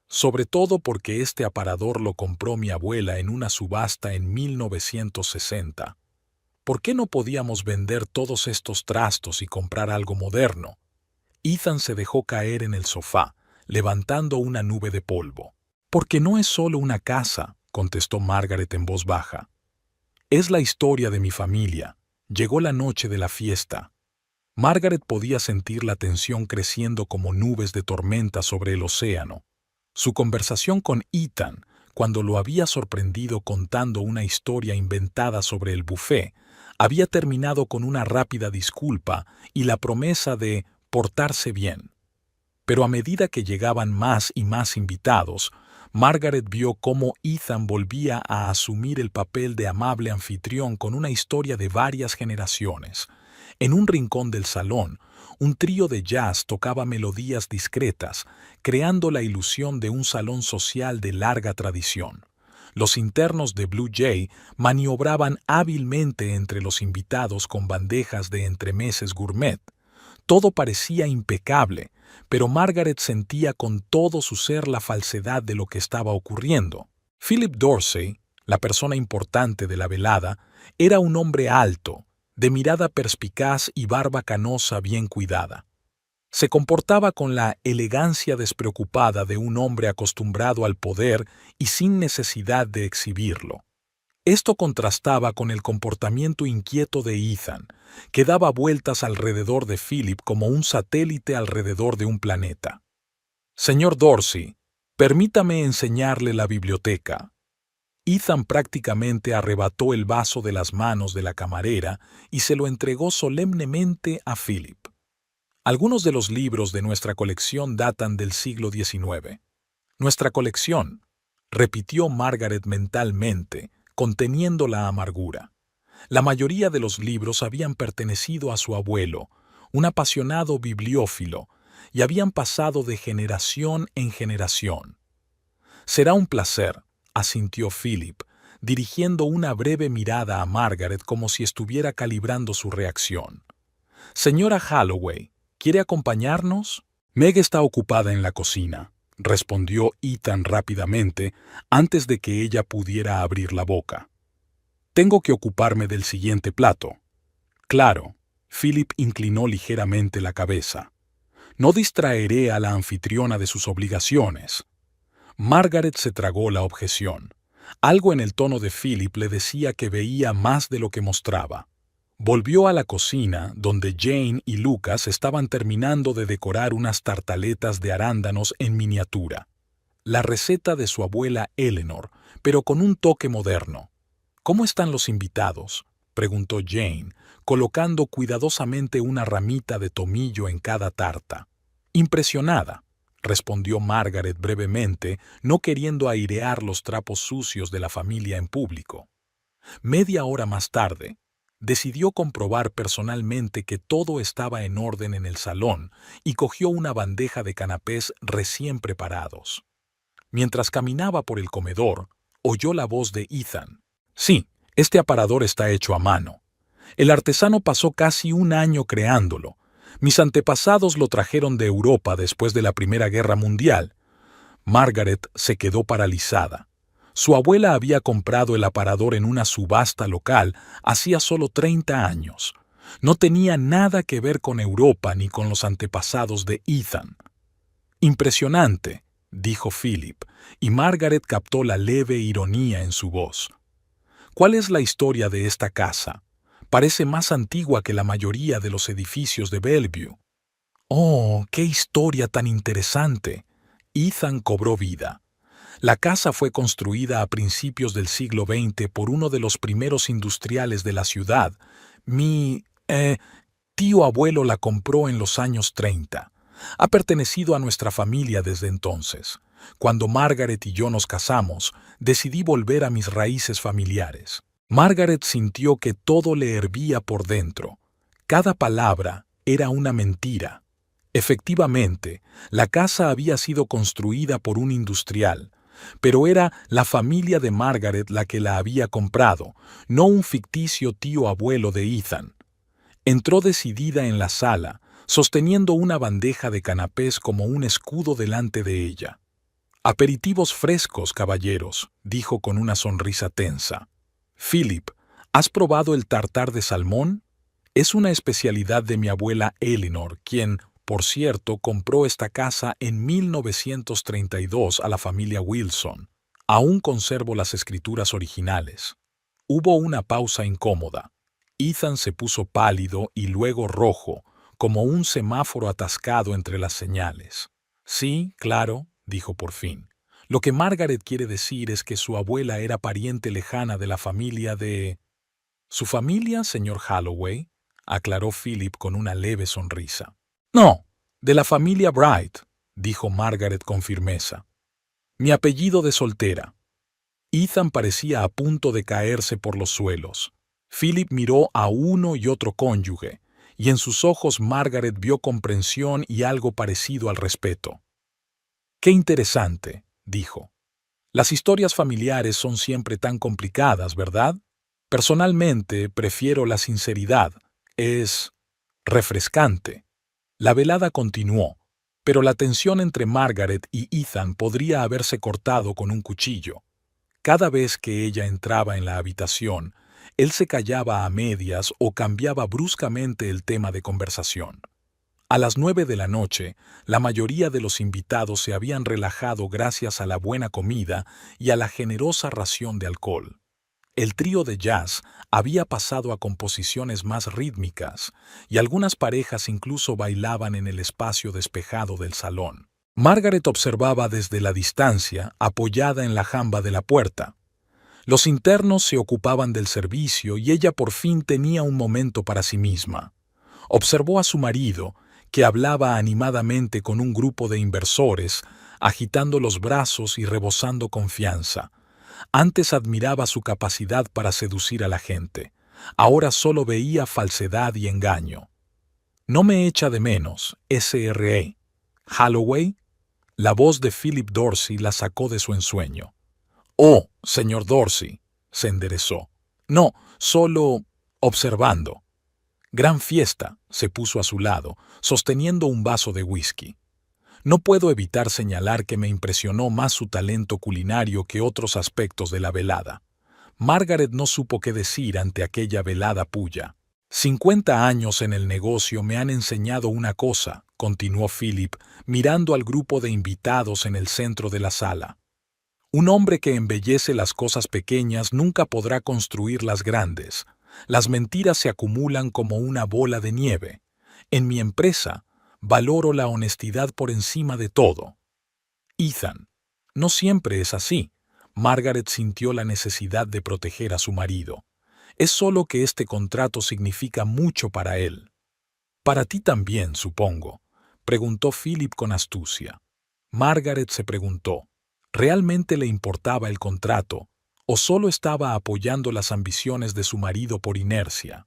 «Sobre todo porque este aparador lo compró mi abuela en una subasta en 1960. ¿Por qué no podíamos vender todos estos trastos y comprar algo moderno?» Ethan se dejó caer en el sofá, levantando una nube de polvo. «Porque no es solo una casa», contestó Margaret en voz baja. «Es la historia de mi familia. Llegó la noche de la fiesta». Margaret podía sentir la tensión creciendo como nubes de tormenta sobre el océano. Su conversación con Ethan, cuando lo había sorprendido contando una historia inventada sobre el buffet, había terminado con una rápida disculpa y la promesa de portarse bien. Pero a medida que llegaban más y más invitados, Margaret vio cómo Ethan volvía a asumir el papel de amable anfitrión con una historia de varias generaciones. En un rincón del salón, un trío de jazz tocaba melodías discretas, creando la ilusión de un salón social de larga tradición. Los internos de Blue Jay maniobraban hábilmente entre los invitados con bandejas de entremeses gourmet. Todo parecía impecable, pero Margaret sentía con todo su ser la falsedad de lo que estaba ocurriendo. Philip Dorsey, la persona importante de la velada, era un hombre alto, de mirada perspicaz y barba canosa bien cuidada. Se comportaba con la elegancia despreocupada de un hombre acostumbrado al poder y sin necesidad de exhibirlo. Esto contrastaba con el comportamiento inquieto de Ethan, que daba vueltas alrededor de Philip como un satélite alrededor de un planeta. «Señor Dorsey, permítame enseñarle la biblioteca». Ethan prácticamente arrebató el vaso de las manos de la camarera y se lo entregó solemnemente a Philip. Algunos de los libros de nuestra colección datan del siglo XIX. «Nuestra colección», repitió Margaret mentalmente, conteniendo la amargura. La mayoría de los libros habían pertenecido a su abuelo, un apasionado bibliófilo, y habían pasado de generación en generación. «Será un placer», asintió Philip, dirigiendo una breve mirada a Margaret como si estuviera calibrando su reacción. «Señora Holloway, ¿quiere acompañarnos?» «Meg está ocupada en la cocina», respondió Ethan rápidamente, antes de que ella pudiera abrir la boca. «Tengo que ocuparme del siguiente plato». «Claro», Philip inclinó ligeramente la cabeza. «No distraeré a la anfitriona de sus obligaciones». Margaret se tragó la objeción. Algo en el tono de Philip le decía que veía más de lo que mostraba. Volvió a la cocina, donde Jane y Lucas estaban terminando de decorar unas tartaletas de arándanos en miniatura. La receta de su abuela Eleanor, pero con un toque moderno. «¿Cómo están los invitados?», preguntó Jane, colocando cuidadosamente una ramita de tomillo en cada tarta. «Impresionada», respondió Margaret brevemente, no queriendo airear los trapos sucios de la familia en público. Media hora más tarde, decidió comprobar personalmente que todo estaba en orden en el salón y cogió una bandeja de canapés recién preparados. Mientras caminaba por el comedor, oyó la voz de Ethan. «Sí, este aparador está hecho a mano. El artesano pasó casi un año creándolo. Mis antepasados lo trajeron de Europa después de la Primera Guerra Mundial». Margaret se quedó paralizada. Su abuela había comprado el aparador en una subasta local hacía solo 30 años. No tenía nada que ver con Europa ni con los antepasados de Ethan. «Impresionante», dijo Philip, y Margaret captó la leve ironía en su voz. «¿Cuál es la historia de esta casa? Parece más antigua que la mayoría de los edificios de Bellevue». «Oh, qué historia tan interesante». Ethan cobró vida. La casa fue construida a principios del siglo XX por uno de los primeros industriales de la ciudad. Mi tío abuelo la compró en los años 30. Ha pertenecido a nuestra familia desde entonces. Cuando Margaret y yo nos casamos, decidí volver a mis raíces familiares. Margaret sintió que todo le hervía por dentro. Cada palabra era una mentira. Efectivamente, la casa había sido construida por un industrial, pero era la familia de Margaret la que la había comprado, no un ficticio tío abuelo de Ethan. Entró decidida en la sala, sosteniendo una bandeja de canapés como un escudo delante de ella. «Aperitivos frescos, caballeros», dijo con una sonrisa tensa. «Philip, ¿has probado el tartar de salmón? Es una especialidad de mi abuela Eleanor, quien, por cierto, compró esta casa en 1932 a la familia Wilson. Aún conservo las escrituras originales». Hubo una pausa incómoda. Ethan se puso pálido y luego rojo, como un semáforo atascado entre las señales. «Sí, claro», dijo por fin. «Lo que Margaret quiere decir es que su abuela era pariente lejana de la familia de...» «¿Su familia, señor Holloway?», aclaró Philip con una leve sonrisa. «No, de la familia Bright», dijo Margaret con firmeza. «Mi apellido de soltera». Ethan parecía a punto de caerse por los suelos. Philip miró a uno y otro cónyuge, y en sus ojos Margaret vio comprensión y algo parecido al respeto. «Qué interesante», dijo. Las historias familiares son siempre tan complicadas, ¿verdad? Personalmente, prefiero la sinceridad. Es refrescante. La velada continuó, pero la tensión entre Margaret y Ethan podría haberse cortado con un cuchillo. Cada vez que ella entraba en la habitación, él se callaba a medias o cambiaba bruscamente el tema de conversación. A las 9 de la noche, la mayoría de los invitados se habían relajado gracias a la buena comida y a la generosa ración de alcohol. El trío de jazz había pasado a composiciones más rítmicas, y algunas parejas incluso bailaban en el espacio despejado del salón. Margaret observaba desde la distancia, apoyada en la jamba de la puerta. Los internos se ocupaban del servicio y ella por fin tenía un momento para sí misma. Observó a su marido, que hablaba animadamente con un grupo de inversores, agitando los brazos y rebosando confianza. Antes admiraba su capacidad para seducir a la gente. Ahora solo veía falsedad y engaño. No me echa de menos, SRE. ¿Holloway? La voz de Philip Dorsey la sacó de su ensueño. Oh, señor Dorsey, se enderezó. No, solo observando. Gran fiesta, se puso a su lado, sosteniendo un vaso de whisky. No puedo evitar señalar que me impresionó más su talento culinario que otros aspectos de la velada. Margaret no supo qué decir ante aquella velada puya. 50 años en el negocio me han enseñado una cosa, continuó Philip, mirando al grupo de invitados en el centro de la sala. Un hombre que embellece las cosas pequeñas nunca podrá construir las grandes. Las mentiras se acumulan como una bola de nieve. En mi empresa, valoro la honestidad por encima de todo. Ethan, no siempre es así. Margaret sintió la necesidad de proteger a su marido. Es solo que este contrato significa mucho para él. Para ti también, supongo, preguntó Philip con astucia. Margaret se preguntó, ¿realmente le importaba el contrato o solo estaba apoyando las ambiciones de su marido por inercia?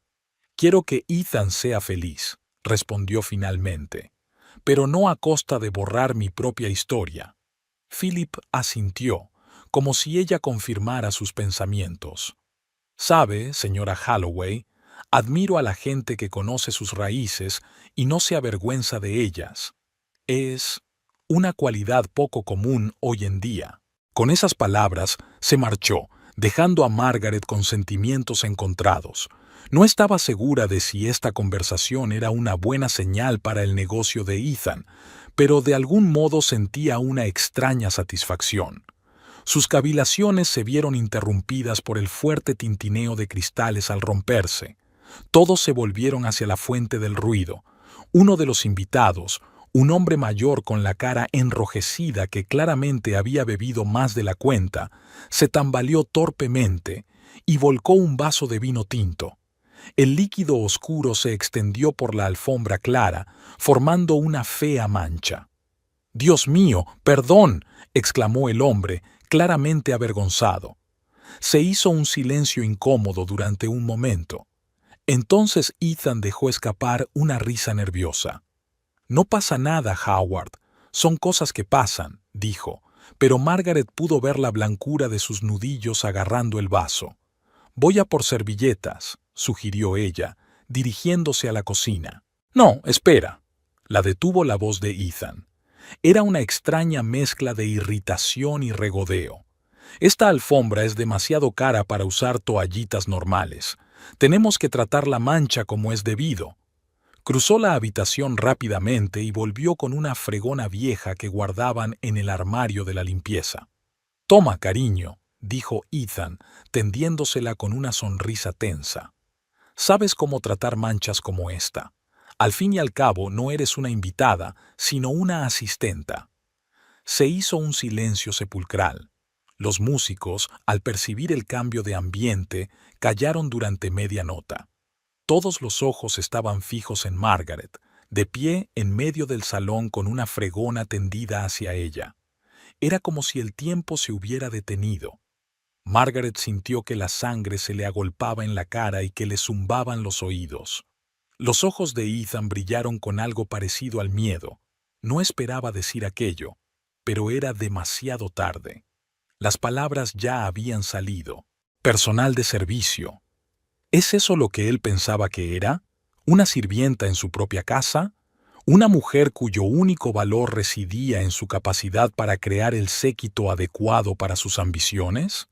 Quiero que Ethan sea feliz, respondió finalmente, pero no a costa de borrar mi propia historia. Philip asintió, como si ella confirmara sus pensamientos. Sabe, señora Holloway, admiro a la gente que conoce sus raíces y no se avergüenza de ellas. Es una cualidad poco común hoy en día. Con esas palabras se marchó, dejando a Margaret con sentimientos encontrados. No estaba segura de si esta conversación era una buena señal para el negocio de Ethan, pero de algún modo sentía una extraña satisfacción. Sus cavilaciones se vieron interrumpidas por el fuerte tintineo de cristales al romperse. Todos se volvieron hacia la fuente del ruido. Uno de los invitados, un hombre mayor con la cara enrojecida que claramente había bebido más de la cuenta, se tambaleó torpemente y volcó un vaso de vino tinto. El líquido oscuro se extendió por la alfombra clara, formando una fea mancha. «¡Dios mío, perdón!», exclamó el hombre, claramente avergonzado. Se hizo un silencio incómodo durante un momento. Entonces Ethan dejó escapar una risa nerviosa. «No pasa nada, Howard. Son cosas que pasan», dijo, pero Margaret pudo ver la blancura de sus nudillos agarrando el vaso. «Voy a por servilletas», sugirió ella, dirigiéndose a la cocina. «No, espera», la detuvo la voz de Ethan. Era una extraña mezcla de irritación y regodeo. «Esta alfombra es demasiado cara para usar toallitas normales. Tenemos que tratar la mancha como es debido». Cruzó la habitación rápidamente y volvió con una fregona vieja que guardaban en el armario de la limpieza. «Toma, cariño», dijo Ethan, tendiéndosela con una sonrisa tensa. «Sabes cómo tratar manchas como esta. Al fin y al cabo no eres una invitada, sino una asistenta». Se hizo un silencio sepulcral. Los músicos, al percibir el cambio de ambiente, callaron durante media nota. Todos los ojos estaban fijos en Margaret, de pie en medio del salón con una fregona tendida hacia ella. Era como si el tiempo se hubiera detenido. Margaret sintió que la sangre se le agolpaba en la cara y que le zumbaban los oídos. Los ojos de Ethan brillaron con algo parecido al miedo. No esperaba decir aquello, pero era demasiado tarde. Las palabras ya habían salido. Personal de servicio. ¿Es eso lo que él pensaba que era? ¿Una sirvienta en su propia casa? ¿Una mujer cuyo único valor residía en su capacidad para crear el séquito adecuado para sus ambiciones?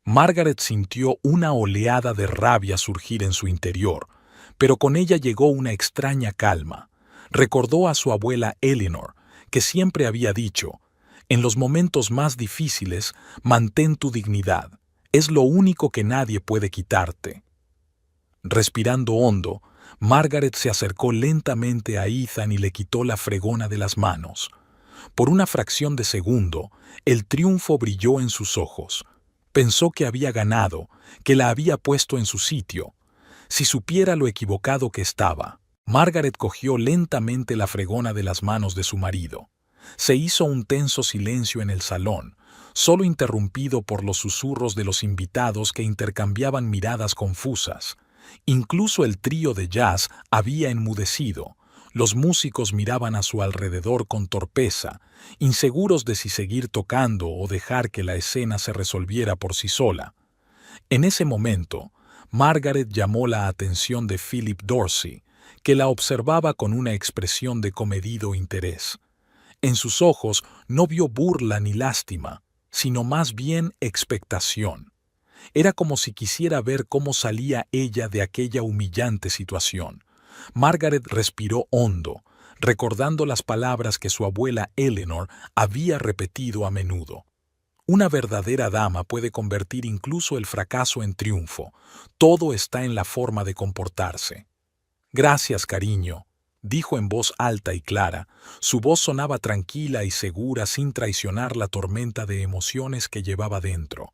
Margaret sintió una oleada de rabia surgir en su interior, pero con ella llegó una extraña calma. Recordó a su abuela Eleanor, que siempre había dicho: en los momentos más difíciles, mantén tu dignidad. Es lo único que nadie puede quitarte. Respirando hondo, Margaret se acercó lentamente a Ethan y le quitó la fregona de las manos. Por una fracción de segundo, el triunfo brilló en sus ojos. Pensó que había ganado, que la había puesto en su sitio. Si supiera lo equivocado que estaba. Margaret cogió lentamente la fregona de las manos de su marido. Se hizo un tenso silencio en el salón, solo interrumpido por los susurros de los invitados que intercambiaban miradas confusas. Incluso el trío de jazz había enmudecido. Los músicos miraban a su alrededor con torpeza, inseguros de si seguir tocando o dejar que la escena se resolviera por sí sola. En ese momento, Margaret llamó la atención de Philip Dorsey, que la observaba con una expresión de comedido interés. En sus ojos no vio burla ni lástima, sino más bien expectación. Era como si quisiera ver cómo salía ella de aquella humillante situación. Margaret respiró hondo, recordando las palabras que su abuela Eleanor había repetido a menudo. Una verdadera dama puede convertir incluso el fracaso en triunfo. Todo está en la forma de comportarse. Gracias, cariño, dijo en voz alta y clara. Su voz sonaba tranquila y segura sin traicionar la tormenta de emociones que llevaba dentro.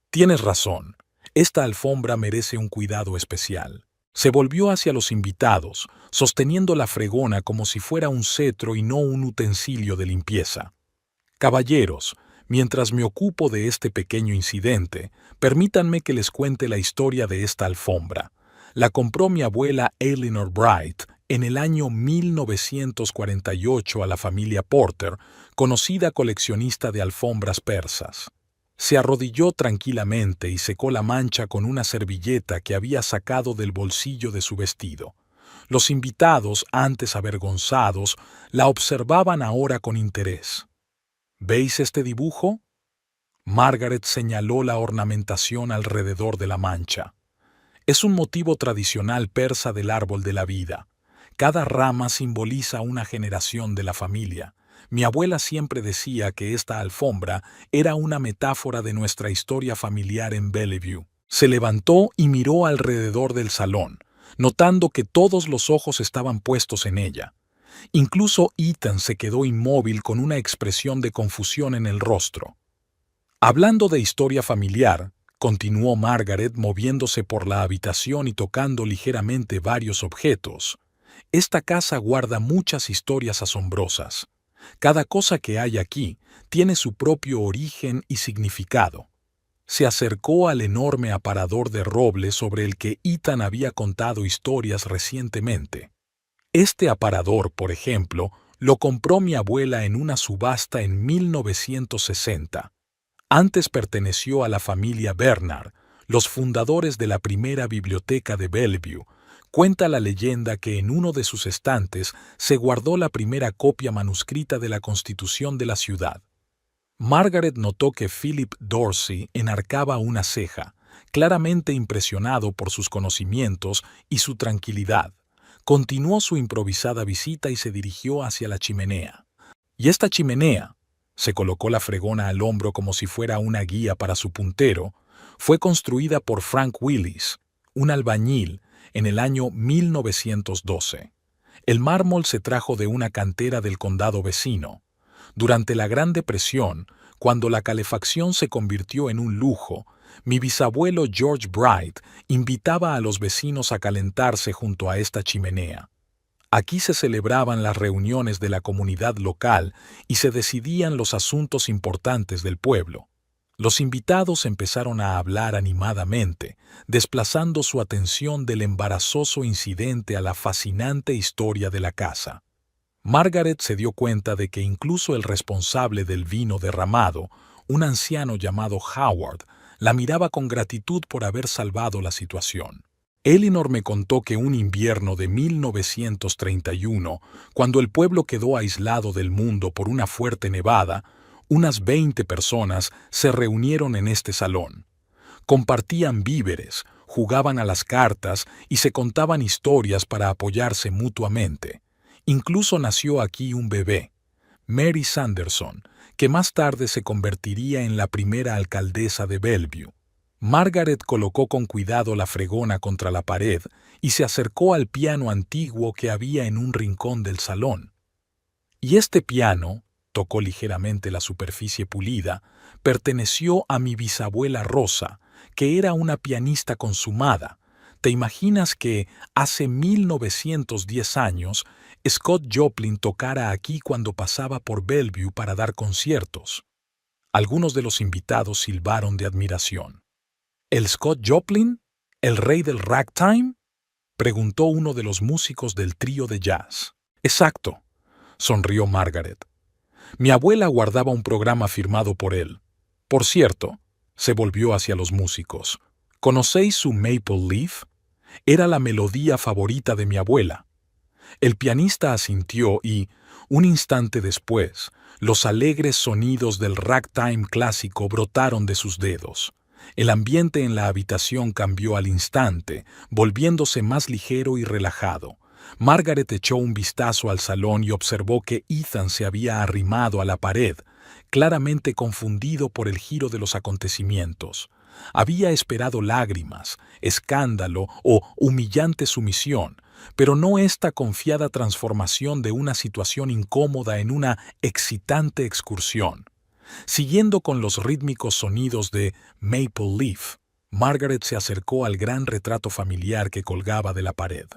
Tienes razón, esta alfombra merece un cuidado especial. Se volvió hacia los invitados, sosteniendo la fregona como si fuera un cetro y no un utensilio de limpieza. Caballeros, mientras me ocupo de este pequeño incidente, permítanme que les cuente la historia de esta alfombra. La compró mi abuela Eleanor Bright en el año 1948 a la familia Porter, conocida coleccionista de alfombras persas. Se arrodilló tranquilamente y secó la mancha con una servilleta que había sacado del bolsillo de su vestido. Los invitados, antes avergonzados, la observaban ahora con interés. ¿Veis este dibujo? Margaret señaló la ornamentación alrededor de la mancha. Es un motivo tradicional persa del árbol de la vida. Cada rama simboliza una generación de la familia. Mi abuela siempre decía que esta alfombra era una metáfora de nuestra historia familiar en Bellevue. Se levantó y miró alrededor del salón, notando que todos los ojos estaban puestos en ella. Incluso Ethan se quedó inmóvil con una expresión de confusión en el rostro. Hablando de historia familiar, continuó Margaret moviéndose por la habitación y tocando ligeramente varios objetos. Esta casa guarda muchas historias asombrosas. Cada cosa que hay aquí tiene su propio origen y significado. Se acercó al enorme aparador de roble sobre el que Ethan había contado historias recientemente. Este aparador, por ejemplo, lo compró mi abuela en una subasta en 1960. Antes perteneció a la familia Bernard, los fundadores de la primera biblioteca de Bellevue. Cuenta la leyenda que en uno de sus estantes se guardó la primera copia manuscrita de la Constitución de la ciudad. Margaret notó que Philip Dorsey enarcaba una ceja, claramente impresionado por sus conocimientos y su tranquilidad. Continuó su improvisada visita y se dirigió hacia la chimenea. ¿Y esta chimenea? Se colocó la fregona al hombro como si fuera una guía para su puntero. Fue construida por Frank Willis, un albañil, en el año 1912. El mármol se trajo de una cantera del condado vecino. Durante la Gran Depresión, cuando la calefacción se convirtió en un lujo, mi bisabuelo George Bright invitaba a los vecinos a calentarse junto a esta chimenea. Aquí se celebraban las reuniones de la comunidad local y se decidían los asuntos importantes del pueblo. Los invitados empezaron a hablar animadamente, desplazando su atención del embarazoso incidente a la fascinante historia de la casa. Margaret se dio cuenta de que incluso el responsable del vino derramado, un anciano llamado Howard, la miraba con gratitud por haber salvado la situación. Eleanor me contó que un invierno de 1931, cuando el pueblo quedó aislado del mundo por una fuerte nevada, unas 20 personas se reunieron en este salón. Compartían víveres, jugaban a las cartas y se contaban historias para apoyarse mutuamente. Incluso nació aquí un bebé, Mary Sanderson, que más tarde se convertiría en la primera alcaldesa de Bellevue. Margaret colocó con cuidado la fregona contra la pared y se acercó al piano antiguo que había en un rincón del salón. Y este piano, tocó ligeramente la superficie pulida, perteneció a mi bisabuela Rosa, que era una pianista consumada. ¿Te imaginas que, hace 1910 años, Scott Joplin tocara aquí cuando pasaba por Bellevue para dar conciertos? Algunos de los invitados silbaron de admiración. ¿El Scott Joplin? ¿El rey del ragtime?, preguntó uno de los músicos del trío de jazz. Exacto, sonrió Margaret. Mi abuela guardaba un programa firmado por él. Por cierto, se volvió hacia los músicos. ¿Conocéis su Maple Leaf? Era la melodía favorita de mi abuela. El pianista asintió y, un instante después, los alegres sonidos del ragtime clásico brotaron de sus dedos. El ambiente en la habitación cambió al instante, volviéndose más ligero y relajado. Margaret echó un vistazo al salón y observó que Ethan se había arrimado a la pared, claramente confundido por el giro de los acontecimientos. Había esperado lágrimas, escándalo o humillante sumisión, pero no esta confiada transformación de una situación incómoda en una excitante excursión. Siguiendo con los rítmicos sonidos de Maple Leaf, Margaret se acercó al gran retrato familiar que colgaba de la pared.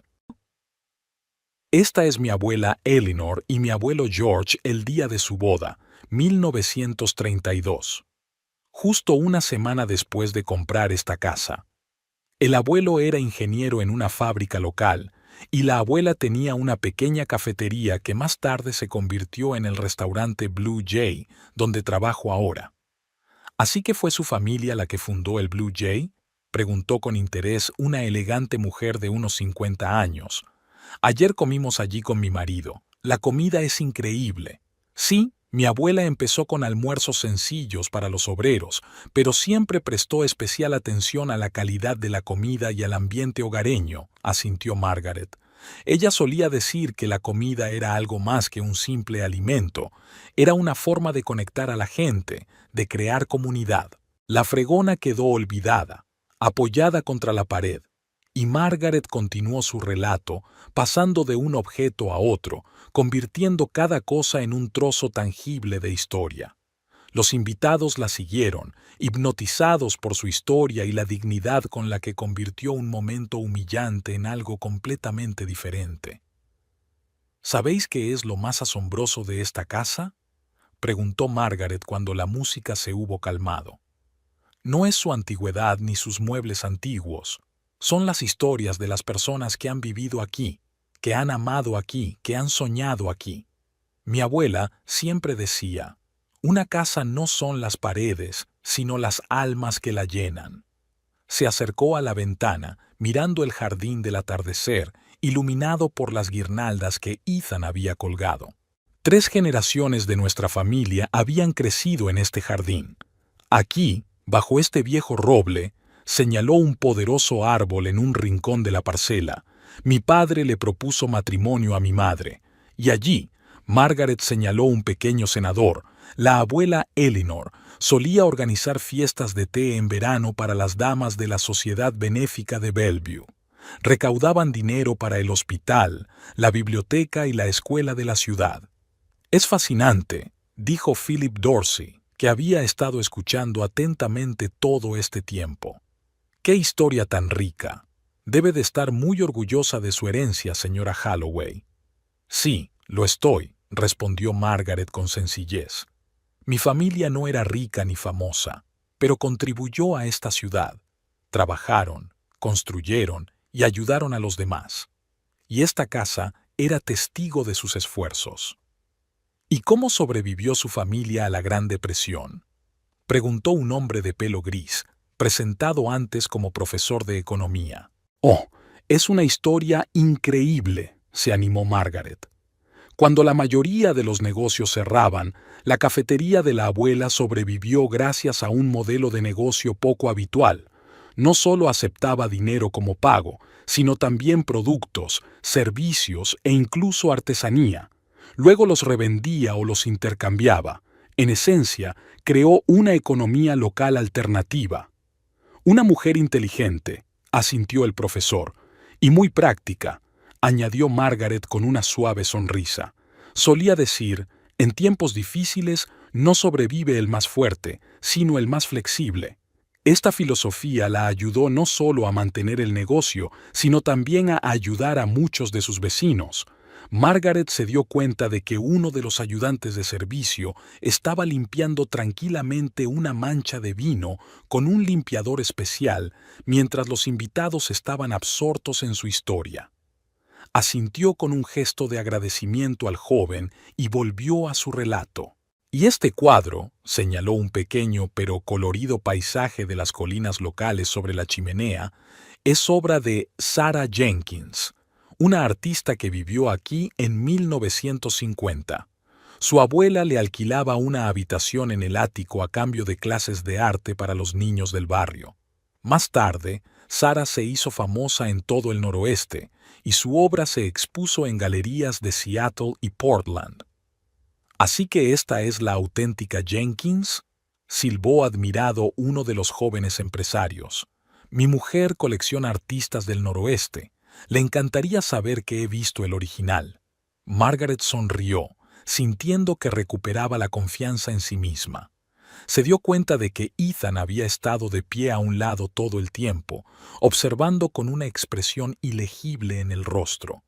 Esta es mi abuela Eleanor y mi abuelo George el día de su boda, 1932. Justo una semana después de comprar esta casa. El abuelo era ingeniero en una fábrica local y la abuela tenía una pequeña cafetería que más tarde se convirtió en el restaurante Blue Jay, donde trabajo ahora. ¿Así que fue su familia la que fundó el Blue Jay?, preguntó con interés una elegante mujer de unos 50 años. Ayer comimos allí con mi marido. La comida es increíble. Sí, mi abuela empezó con almuerzos sencillos para los obreros, pero siempre prestó especial atención a la calidad de la comida y al ambiente hogareño, asintió Margaret. Ella solía decir que la comida era algo más que un simple alimento, era una forma de conectar a la gente, de crear comunidad. La fregona quedó olvidada, apoyada contra la pared, y Margaret continuó su relato, pasando de un objeto a otro, convirtiendo cada cosa en un trozo tangible de historia. Los invitados la siguieron, hipnotizados por su historia y la dignidad con la que convirtió un momento humillante en algo completamente diferente. ¿Sabéis qué es lo más asombroso de esta casa?, preguntó Margaret cuando la música se hubo calmado. No es su antigüedad ni sus muebles antiguos. Son las historias de las personas que han vivido aquí, que han amado aquí, que han soñado aquí. Mi abuela siempre decía, una casa no son las paredes, sino las almas que la llenan. Se acercó a la ventana, mirando el jardín del atardecer, iluminado por las guirnaldas que Ethan había colgado. 3 generaciones de nuestra familia habían crecido en este jardín. Aquí, bajo este viejo roble, señaló un poderoso árbol en un rincón de la parcela. Mi padre le propuso matrimonio a mi madre, y allí, Margaret señaló un pequeño senador. La abuela Eleanor solía organizar fiestas de té en verano para las damas de la Sociedad Benéfica de Bellevue. Recaudaban dinero para el hospital, la biblioteca y la escuela de la ciudad. Es fascinante, dijo Philip Dorsey, que había estado escuchando atentamente todo este tiempo. ¡Qué historia tan rica! Debe de estar muy orgullosa de su herencia, señora Holloway. Sí, lo estoy, respondió Margaret con sencillez. Mi familia no era rica ni famosa, pero contribuyó a esta ciudad. Trabajaron, construyeron y ayudaron a los demás. Y esta casa era testigo de sus esfuerzos. ¿Y cómo sobrevivió su familia a la Gran Depresión?, preguntó un hombre de pelo gris, presentado antes como profesor de economía. Oh, es una historia increíble, se animó Margaret. Cuando la mayoría de los negocios cerraban, la cafetería de la abuela sobrevivió gracias a un modelo de negocio poco habitual. No solo aceptaba dinero como pago, sino también productos, servicios e incluso artesanía. Luego los revendía o los intercambiaba. En esencia, creó una economía local alternativa. Una mujer inteligente, asintió el profesor, y muy práctica, añadió Margaret con una suave sonrisa. Solía decir, en tiempos difíciles no sobrevive el más fuerte, sino el más flexible. Esta filosofía la ayudó no solo a mantener el negocio, sino también a ayudar a muchos de sus vecinos. Margaret se dio cuenta de que uno de los ayudantes de servicio estaba limpiando tranquilamente una mancha de vino con un limpiador especial, mientras los invitados estaban absortos en su historia. Asintió con un gesto de agradecimiento al joven y volvió a su relato. Y este cuadro, señaló un pequeño pero colorido paisaje de las colinas locales sobre la chimenea, es obra de Sarah Jenkins, una artista que vivió aquí en 1950. Su abuela le alquilaba una habitación en el ático a cambio de clases de arte para los niños del barrio. Más tarde, Sarah se hizo famosa en todo el noroeste, y su obra se expuso en galerías de Seattle y Portland. ¿Así que esta es la auténtica Jenkins?, silbó admirado uno de los jóvenes empresarios. Mi mujer colecciona artistas del noroeste. Le encantaría saber que he visto el original. Margaret sonrió, sintiendo que recuperaba la confianza en sí misma. Se dio cuenta de que Ethan había estado de pie a un lado todo el tiempo, observando con una expresión ilegible en el rostro.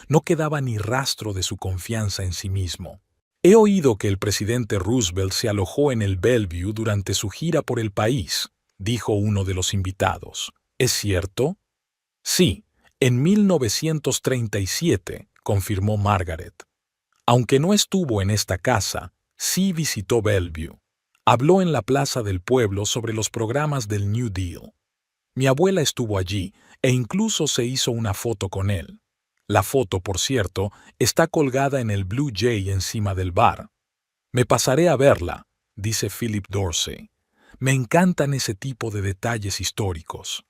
No quedaba ni rastro de su confianza en sí mismo. He oído que el presidente Roosevelt se alojó en el Bellevue durante su gira por el país, dijo uno de los invitados. ¿Es cierto? Sí, en 1937, confirmó Margaret. Aunque no estuvo en esta casa, sí visitó Bellevue. Habló en la plaza del pueblo sobre los programas del New Deal. Mi abuela estuvo allí e incluso se hizo una foto con él. La foto, por cierto, está colgada en el Blue Jay encima del bar. Me pasaré a verla, dice Philip Dorsey. Me encantan ese tipo de detalles históricos.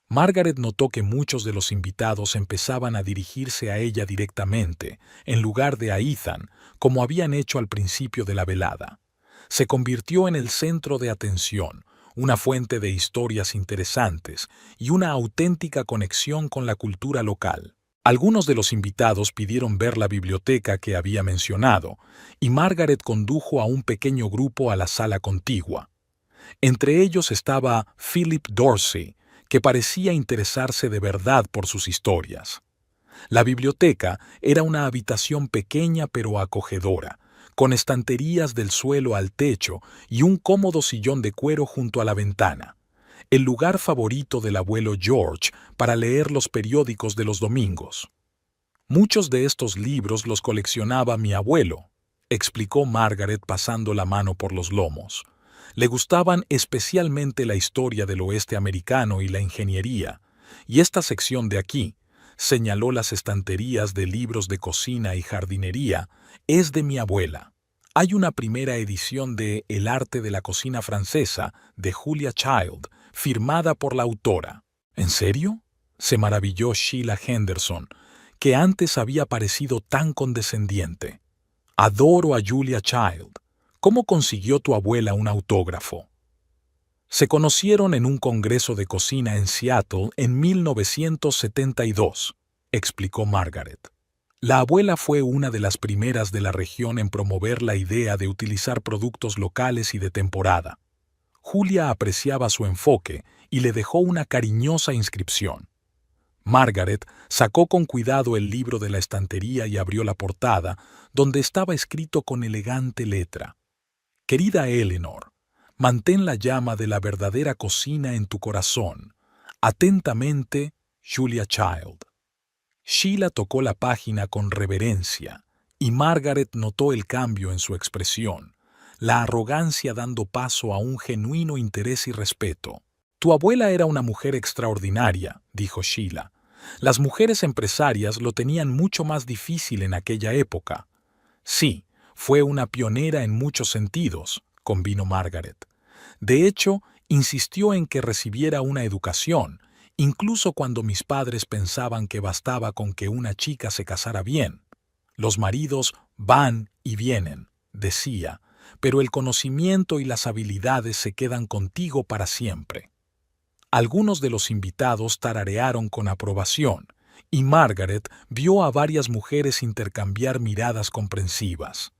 Margaret notó que muchos de los invitados empezaban a dirigirse a ella directamente, en lugar de a Ethan, como habían hecho al principio de la velada. Se convirtió en el centro de atención, una fuente de historias interesantes y una auténtica conexión con la cultura local. Algunos de los invitados pidieron ver la biblioteca que había mencionado, y Margaret condujo a un pequeño grupo a la sala contigua. Entre ellos estaba Philip Dorsey, que parecía interesarse de verdad por sus historias. La biblioteca era una habitación pequeña pero acogedora, con estanterías del suelo al techo y un cómodo sillón de cuero junto a la ventana. El lugar favorito del abuelo George para leer los periódicos de los domingos. Muchos de estos libros los coleccionaba mi abuelo, explicó Margaret pasando la mano por los lomos. Le gustaban especialmente la historia del oeste americano y la ingeniería, y esta sección de aquí, señaló las estanterías de libros de cocina y jardinería, es de mi abuela. Hay una primera edición de El arte de la cocina francesa de Julia Child, firmada por la autora. ¿En serio?, se maravilló Sheila Henderson, que antes había parecido tan condescendiente. Adoro a Julia Child. ¿Cómo consiguió tu abuela un autógrafo? Se conocieron en un congreso de cocina en Seattle en 1972, explicó Margaret. La abuela fue una de las primeras de la región en promover la idea de utilizar productos locales y de temporada. Julia apreciaba su enfoque y le dejó una cariñosa inscripción. Margaret sacó con cuidado el libro de la estantería y abrió la portada, donde estaba escrito con elegante letra: Querida Eleanor, mantén la llama de la verdadera cocina en tu corazón. Atentamente, Julia Child. Sheila tocó la página con reverencia, y Margaret notó el cambio en su expresión. la arrogancia dando paso a un genuino interés y respeto. Tu abuela era una mujer extraordinaria, dijo Sheila. Las mujeres empresarias lo tenían mucho más difícil en aquella época. Sí, fue una pionera en muchos sentidos, convino Margaret. De hecho, insistió en que recibiera una educación, incluso cuando mis padres pensaban que bastaba con que una chica se casara bien. Los maridos van y vienen, decía, pero el conocimiento y las habilidades se quedan contigo para siempre. Algunos de los invitados tararearon con aprobación, y Margaret vio a varias mujeres intercambiar miradas comprensivas.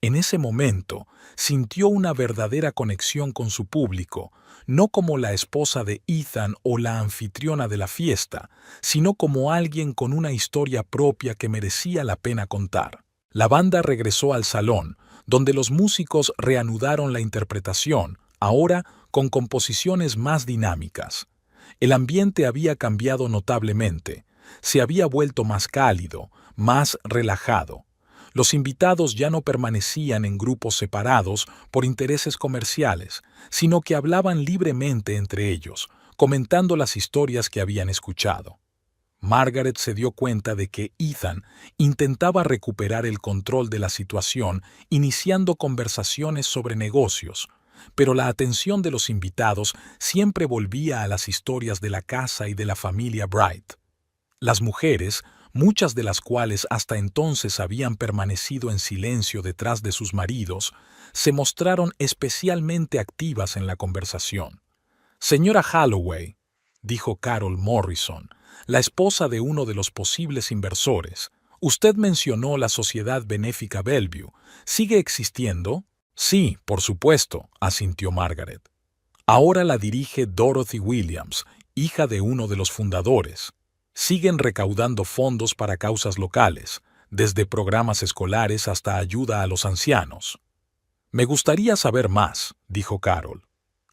En ese momento, sintió una verdadera conexión con su público, no como la esposa de Ethan o la anfitriona de la fiesta, sino como alguien con una historia propia que merecía la pena contar. La banda regresó al salón, donde los músicos reanudaron la interpretación, ahora con composiciones más dinámicas. El ambiente había cambiado notablemente, se había vuelto más cálido, más relajado. Los invitados ya no permanecían en grupos separados por intereses comerciales, sino que hablaban libremente entre ellos, comentando las historias que habían escuchado. Margaret se dio cuenta de que Ethan intentaba recuperar el control de la situación iniciando conversaciones sobre negocios, pero la atención de los invitados siempre volvía a las historias de la casa y de la familia Bright. Las mujeres, muchas de las cuales hasta entonces habían permanecido en silencio detrás de sus maridos, se mostraron especialmente activas en la conversación. «Señora Holloway», dijo Carol Morrison, la esposa de uno de los posibles inversores, «usted mencionó la Sociedad Benéfica Bellevue. ¿Sigue existiendo?» «Sí, por supuesto», asintió Margaret. «Ahora la dirige Dorothy Williams, hija de uno de los fundadores. Siguen recaudando fondos para causas locales, desde programas escolares hasta ayuda a los ancianos». «Me gustaría saber más», dijo Carol.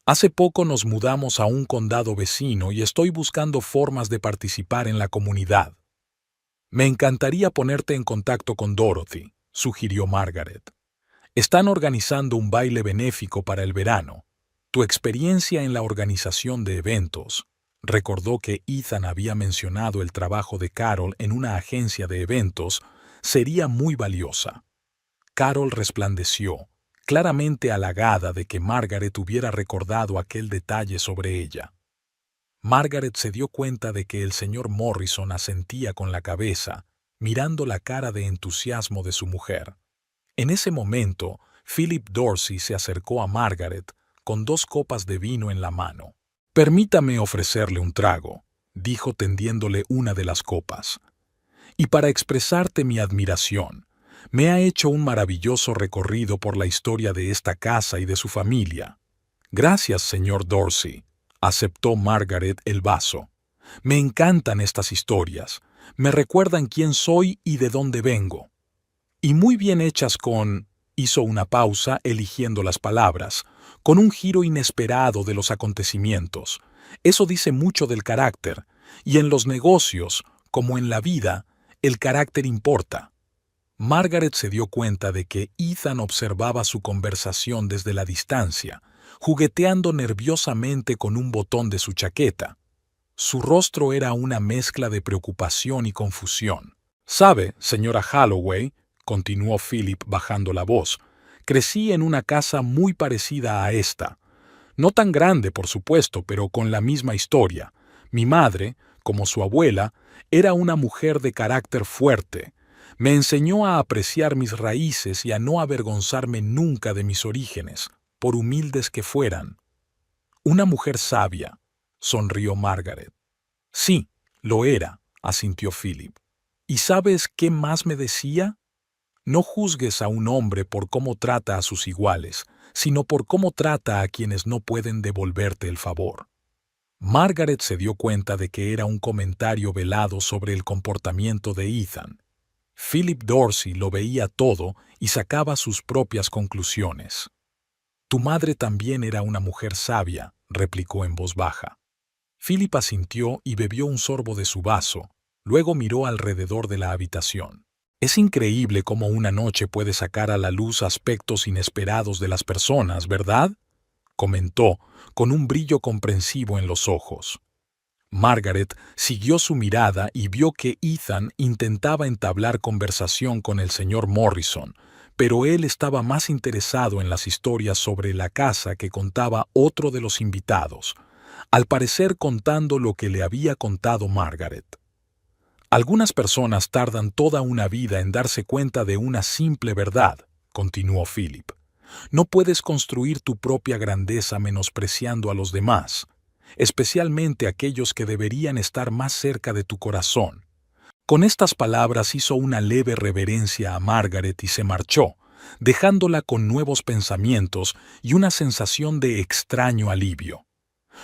«Hace poco nos mudamos a un condado vecino y estoy buscando formas de participar en la comunidad». «Me encantaría ponerte en contacto con Dorothy», sugirió Margaret. «Están organizando un baile benéfico para el verano. Tu experiencia en la organización de eventos». Recordó que Ethan había mencionado el trabajo de Carol en una agencia de eventos, sería muy valiosa. Carol resplandeció, claramente halagada de que Margaret hubiera recordado aquel detalle sobre ella. Margaret se dio cuenta de que el señor Morrison asentía con la cabeza, mirando la cara de entusiasmo de su mujer. En ese momento, Philip Dorsey se acercó a Margaret con 2 copas de vino en la mano. «Permítame ofrecerle un trago», dijo tendiéndole una de las copas. «Y para expresarte mi admiración, me ha hecho un maravilloso recorrido por la historia de esta casa y de su familia». «Gracias, señor Dorsey», aceptó Margaret el vaso. «Me encantan estas historias, me recuerdan quién soy y de dónde vengo. Y muy bien hechas con...» Hizo una pausa eligiendo las palabras, con un giro inesperado de los acontecimientos. Eso dice mucho del carácter, y en los negocios, como en la vida, el carácter importa. Margaret se dio cuenta de que Ethan observaba su conversación desde la distancia, jugueteando nerviosamente con un botón de su chaqueta. Su rostro era una mezcla de preocupación y confusión. «Sabe, señora Holloway», continuó Philip bajando la voz, «crecí en una casa muy parecida a esta. No tan grande, por supuesto, pero con la misma historia. Mi madre, como su abuela, era una mujer de carácter fuerte. Me enseñó a apreciar mis raíces y a no avergonzarme nunca de mis orígenes, por humildes que fueran». «Una mujer sabia», sonrió Margaret. «Sí, lo era», asintió Philip. «¿Y sabes qué más me decía? No juzgues a un hombre por cómo trata a sus iguales, sino por cómo trata a quienes no pueden devolverte el favor». Margaret se dio cuenta de que era un comentario velado sobre el comportamiento de Ethan. Philip Dorsey lo veía todo y sacaba sus propias conclusiones. «Tu madre también era una mujer sabia», replicó en voz baja. Philip asintió y bebió un sorbo de su vaso, luego miró alrededor de la habitación. Es increíble cómo una noche puede sacar a la luz aspectos inesperados de las personas, ¿verdad?, comentó, con un brillo comprensivo en los ojos. Margaret siguió su mirada y vio que Ethan intentaba entablar conversación con el señor Morrison, pero él estaba más interesado en las historias sobre la casa que contaba otro de los invitados, al parecer contando lo que le había contado Margaret. Algunas personas tardan toda una vida en darse cuenta de una simple verdad, continuó Philip. No puedes construir tu propia grandeza menospreciando a los demás, especialmente aquellos que deberían estar más cerca de tu corazón. Con estas palabras hizo una leve reverencia a Margaret y se marchó, dejándola con nuevos pensamientos y una sensación de extraño alivio.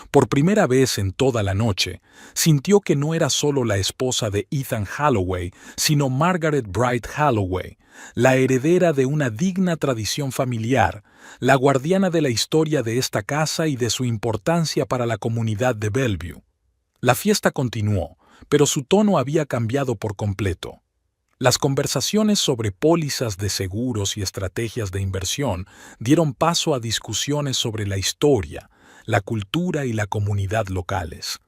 Por primera vez en toda la noche, sintió que no era solo la esposa de Ethan Holloway, sino Margaret Bright Holloway, la heredera de una digna tradición familiar, la guardiana de la historia de esta casa y de su importancia para la comunidad de Bellevue. La fiesta continuó, pero su tono había cambiado por completo. Las conversaciones sobre pólizas de seguros y estrategias de inversión dieron paso a discusiones sobre la historia, la cultura y la comunidad locales.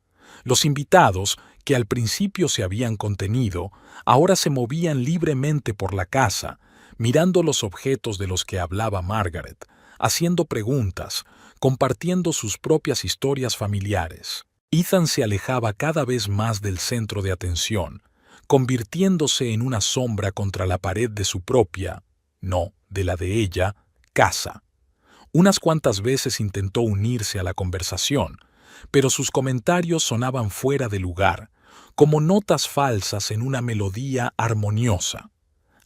Los invitados, que al principio se habían contenido, ahora se movían libremente por la casa, mirando los objetos de los que hablaba Margaret, haciendo preguntas, compartiendo sus propias historias familiares. Ethan se alejaba cada vez más del centro de atención, convirtiéndose en una sombra contra la pared de su propia, no, de la de ella, casa. Unas cuantas veces intentó unirse a la conversación, pero sus comentarios sonaban fuera de lugar, como notas falsas en una melodía armoniosa.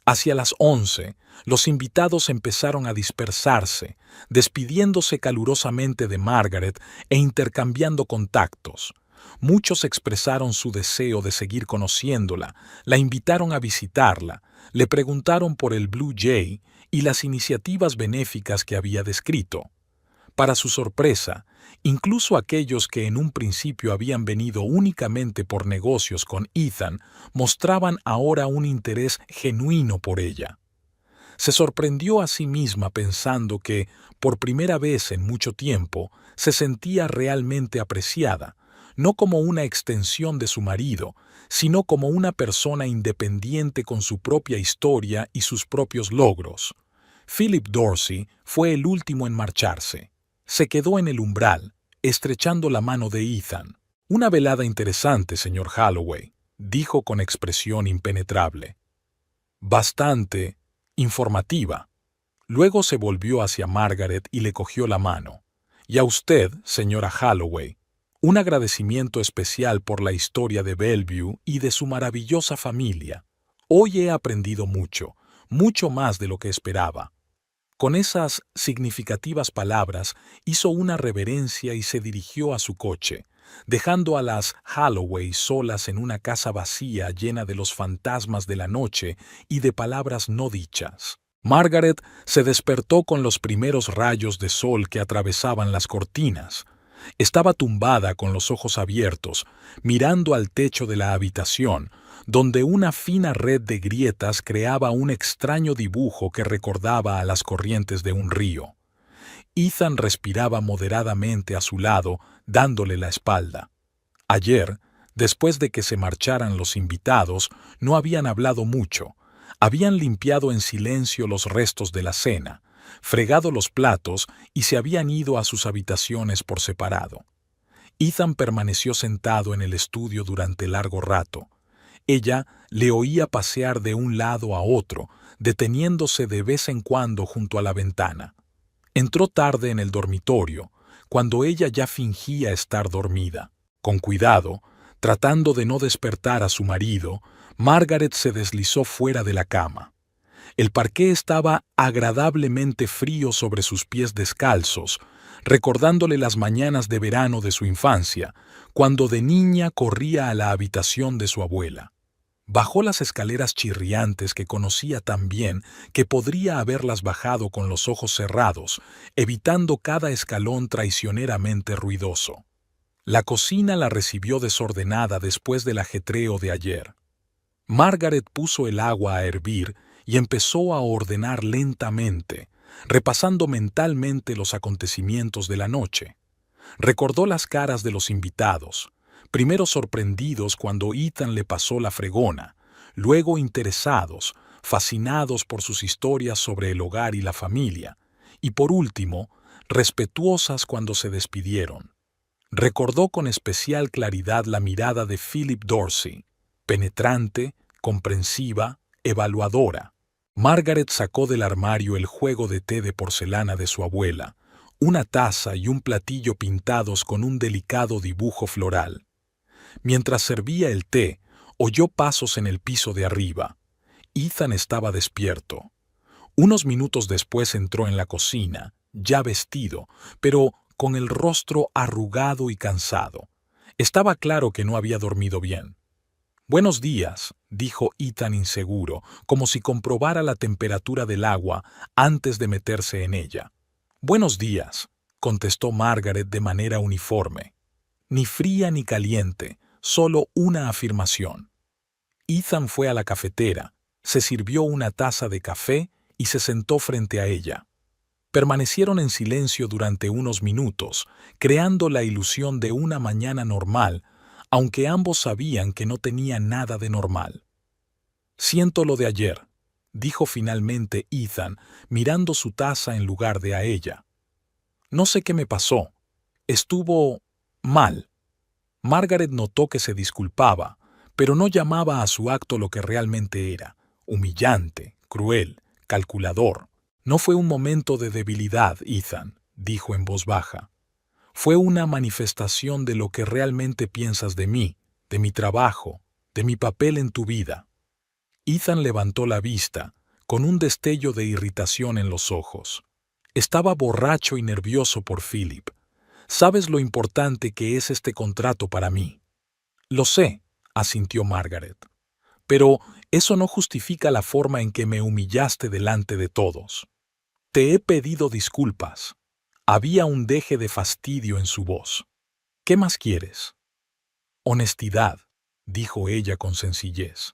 Hacia las 11, los invitados empezaron a dispersarse, despidiéndose calurosamente de Margaret e intercambiando contactos. Muchos expresaron su deseo de seguir conociéndola, la invitaron a visitarla, le preguntaron por el Blue Jay y las iniciativas benéficas que había descrito. Para su sorpresa, incluso aquellos que en un principio habían venido únicamente por negocios con Ethan mostraban ahora un interés genuino por ella. Se sorprendió a sí misma pensando que, por primera vez en mucho tiempo, se sentía realmente apreciada, no como una extensión de su marido, sino como una persona independiente con su propia historia y sus propios logros. Philip Dorsey fue el último en marcharse. Se quedó en el umbral, estrechando la mano de Ethan. «Una velada interesante, señor Holloway», dijo con expresión impenetrable. «Bastante informativa». Luego se volvió hacia Margaret y le cogió la mano. «Y a usted, señora Holloway, un agradecimiento especial por la historia de Bellevue y de su maravillosa familia. Hoy he aprendido mucho, mucho más de lo que esperaba». Con esas significativas palabras hizo una reverencia y se dirigió a su coche, dejando a las Holloway solas en una casa vacía llena de los fantasmas de la noche y de palabras no dichas. Margaret se despertó con los primeros rayos de sol que atravesaban las cortinas. Estaba tumbada con los ojos abiertos, mirando al techo de la habitación, donde una fina red de grietas creaba un extraño dibujo que recordaba a las corrientes de un río. Ethan respiraba moderadamente a su lado, dándole la espalda. Ayer, después de que se marcharan los invitados, no habían hablado mucho. Habían limpiado en silencio los restos de la cena, fregado los platos y se habían ido a sus habitaciones por separado. Ethan permaneció sentado en el estudio durante largo rato. Ella le oía pasear de un lado a otro, deteniéndose de vez en cuando junto a la ventana. Entró tarde en el dormitorio, cuando ella ya fingía estar dormida. Con cuidado, tratando de no despertar a su marido, Margaret se deslizó fuera de la cama. El parqué estaba agradablemente frío sobre sus pies descalzos, recordándole las mañanas de verano de su infancia, cuando de niña corría a la habitación de su abuela. Bajó las escaleras chirriantes que conocía tan bien que podría haberlas bajado con los ojos cerrados, evitando cada escalón traicioneramente ruidoso. La cocina la recibió desordenada después del ajetreo de ayer. Margaret puso el agua a hervir y empezó a ordenar lentamente, repasando mentalmente los acontecimientos de la noche. Recordó las caras de los invitados, primero sorprendidos cuando Ethan le pasó la fregona, luego interesados, fascinados por sus historias sobre el hogar y la familia, y por último, respetuosas cuando se despidieron. Recordó con especial claridad la mirada de Philip Dorsey, penetrante, comprensiva, evaluadora. Margaret sacó del armario el juego de té de porcelana de su abuela, una taza y un platillo pintados con un delicado dibujo floral. Mientras servía el té, oyó pasos en el piso de arriba. Ethan estaba despierto. Unos minutos después entró en la cocina, ya vestido, pero con el rostro arrugado y cansado. Estaba claro que no había dormido bien. «Buenos días», dijo Ethan inseguro, como si comprobara la temperatura del agua antes de meterse en ella. «Buenos días», contestó Margaret de manera uniforme. Ni fría ni caliente, solo una afirmación. Ethan fue a la cafetera, se sirvió una taza de café y se sentó frente a ella. Permanecieron en silencio durante unos minutos, creando la ilusión de una mañana normal, aunque ambos sabían que no tenía nada de normal. «Siento lo de ayer», dijo finalmente Ethan, mirando su taza en lugar de a ella. «No sé qué me pasó. Estuvo mal». Margaret notó que se disculpaba, pero no llamaba a su acto lo que realmente era: humillante, cruel, calculador. «No fue un momento de debilidad, Ethan», dijo en voz baja. «Fue una manifestación de lo que realmente piensas de mí, de mi trabajo, de mi papel en tu vida». Ethan levantó la vista, con un destello de irritación en los ojos. Estaba borracho y nervioso por Philip. «Sabes lo importante que es este contrato para mí». «Lo sé», asintió Margaret. «Pero eso no justifica la forma en que me humillaste delante de todos». «Te he pedido disculpas». Había un deje de fastidio en su voz. «¿Qué más quieres?» «Honestidad», dijo ella con sencillez.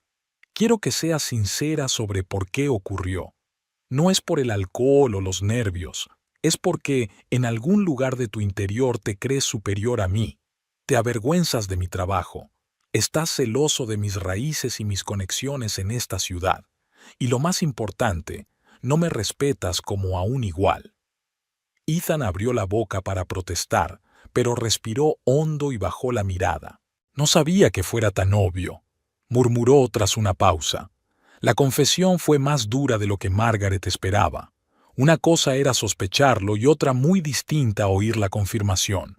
«Quiero que seas sincera sobre por qué ocurrió. No es por el alcohol o los nervios, es porque en algún lugar de tu interior te crees superior a mí. Te avergüenzas de mi trabajo. Estás celoso de mis raíces y mis conexiones en esta ciudad. Y lo más importante, no me respetas como a un igual». Ethan abrió la boca para protestar, pero respiró hondo y bajó la mirada. «No sabía que fuera tan obvio», murmuró tras una pausa. La confesión fue más dura de lo que Margaret esperaba. Una cosa era sospecharlo y otra muy distinta oír la confirmación.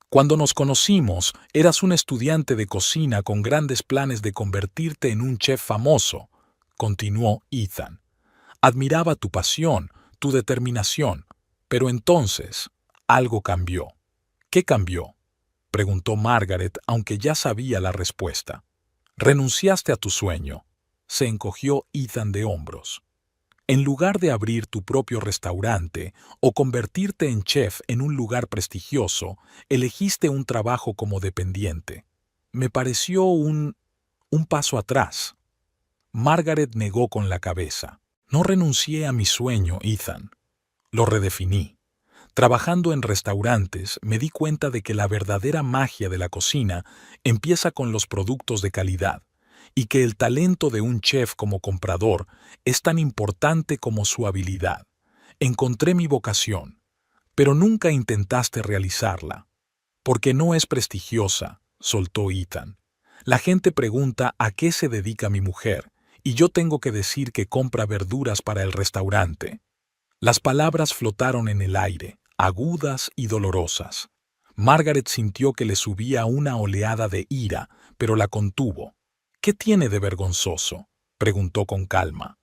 «Cuando nos conocimos, eras un estudiante de cocina con grandes planes de convertirte en un chef famoso», continuó Ethan. «Admiraba tu pasión, tu determinación, pero entonces algo cambió». «¿Qué cambió?», preguntó Margaret, aunque ya sabía la respuesta. «Renunciaste a tu sueño», se encogió Ethan de hombros. «En lugar de abrir tu propio restaurante o convertirte en chef en un lugar prestigioso, elegiste un trabajo como dependiente. Me pareció un paso atrás». Margaret negó con la cabeza. «No renuncié a mi sueño, Ethan. Lo redefiní. Trabajando en restaurantes, me di cuenta de que la verdadera magia de la cocina empieza con los productos de calidad, y que el talento de un chef como comprador es tan importante como su habilidad. Encontré mi vocación, pero nunca intentaste realizarla». «Porque no es prestigiosa», soltó Ethan. «La gente pregunta a qué se dedica mi mujer, y yo tengo que decir que compra verduras para el restaurante». Las palabras flotaron en el aire, agudas y dolorosas. Margaret sintió que le subía una oleada de ira, pero la contuvo. «¿Qué tiene de vergonzoso?», preguntó con calma.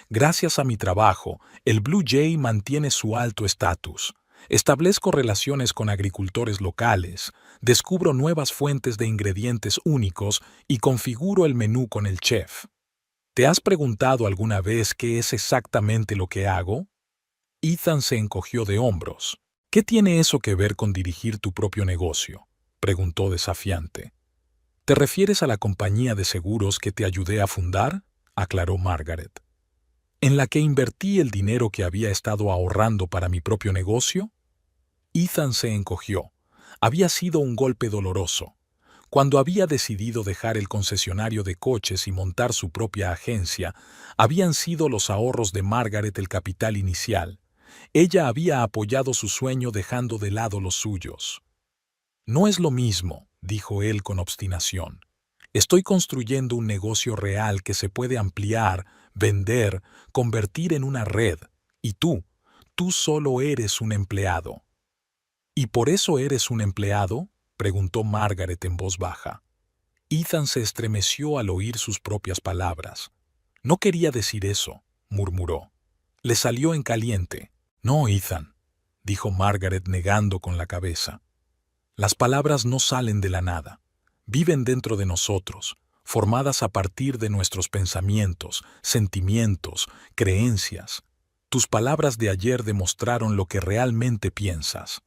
«Gracias a mi trabajo, el Blue Jay mantiene su alto estatus. Establezco relaciones con agricultores locales, descubro nuevas fuentes de ingredientes únicos y configuro el menú con el chef. ¿Te has preguntado alguna vez qué es exactamente lo que hago?». Ethan se encogió de hombros. «¿Qué tiene eso que ver con dirigir tu propio negocio?», preguntó desafiante. ¿Te refieres a la compañía de seguros que te ayudé a fundar?, aclaró Margaret. ¿En la que invertí el dinero que había estado ahorrando para mi propio negocio? Ethan se encogió. Había sido un golpe doloroso. Cuando había decidido dejar el concesionario de coches y montar su propia agencia, habían sido los ahorros de Margaret el capital inicial. Ella había apoyado su sueño dejando de lado los suyos. No es lo mismo, dijo él con obstinación. Estoy construyendo un negocio real que se puede ampliar, vender, convertir en una red. Y tú solo eres un empleado. ¿Y por eso eres un empleado?, preguntó Margaret en voz baja. Ethan se estremeció al oír sus propias palabras. No quería decir eso, murmuró. Le salió en caliente. No, Ethan, dijo Margaret negando con la cabeza. Las palabras no salen de la nada. Viven dentro de nosotros, formadas a partir de nuestros pensamientos, sentimientos, creencias. Tus palabras de ayer demostraron lo que realmente piensas.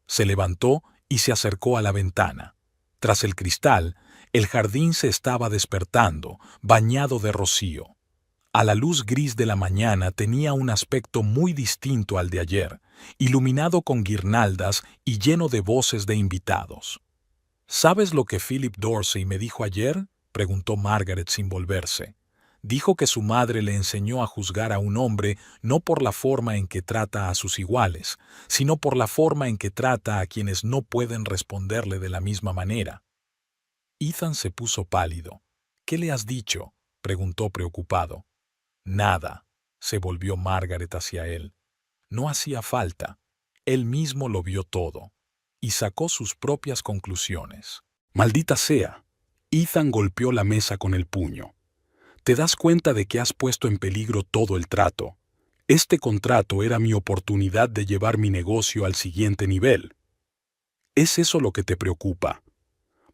Se levantó y se acercó a la ventana. Tras el cristal, el jardín se estaba despertando, bañado de rocío. A la luz gris de la mañana tenía un aspecto muy distinto al de ayer, iluminado con guirnaldas y lleno de voces de invitados. ¿Sabes lo que Philip Dorsey me dijo ayer?, preguntó Margaret sin volverse. Dijo que su madre le enseñó a juzgar a un hombre no por la forma en que trata a sus iguales, sino por la forma en que trata a quienes no pueden responderle de la misma manera. Ethan se puso pálido. ¿Qué le has dicho?, preguntó preocupado. Nada, se volvió Margaret hacia él. No hacía falta. Él mismo lo vio todo, y sacó sus propias conclusiones. Maldita sea. Ethan golpeó la mesa con el puño. Te das cuenta de que has puesto en peligro todo el trato. Este contrato era mi oportunidad de llevar mi negocio al siguiente nivel. ¿Es eso lo que te preocupa?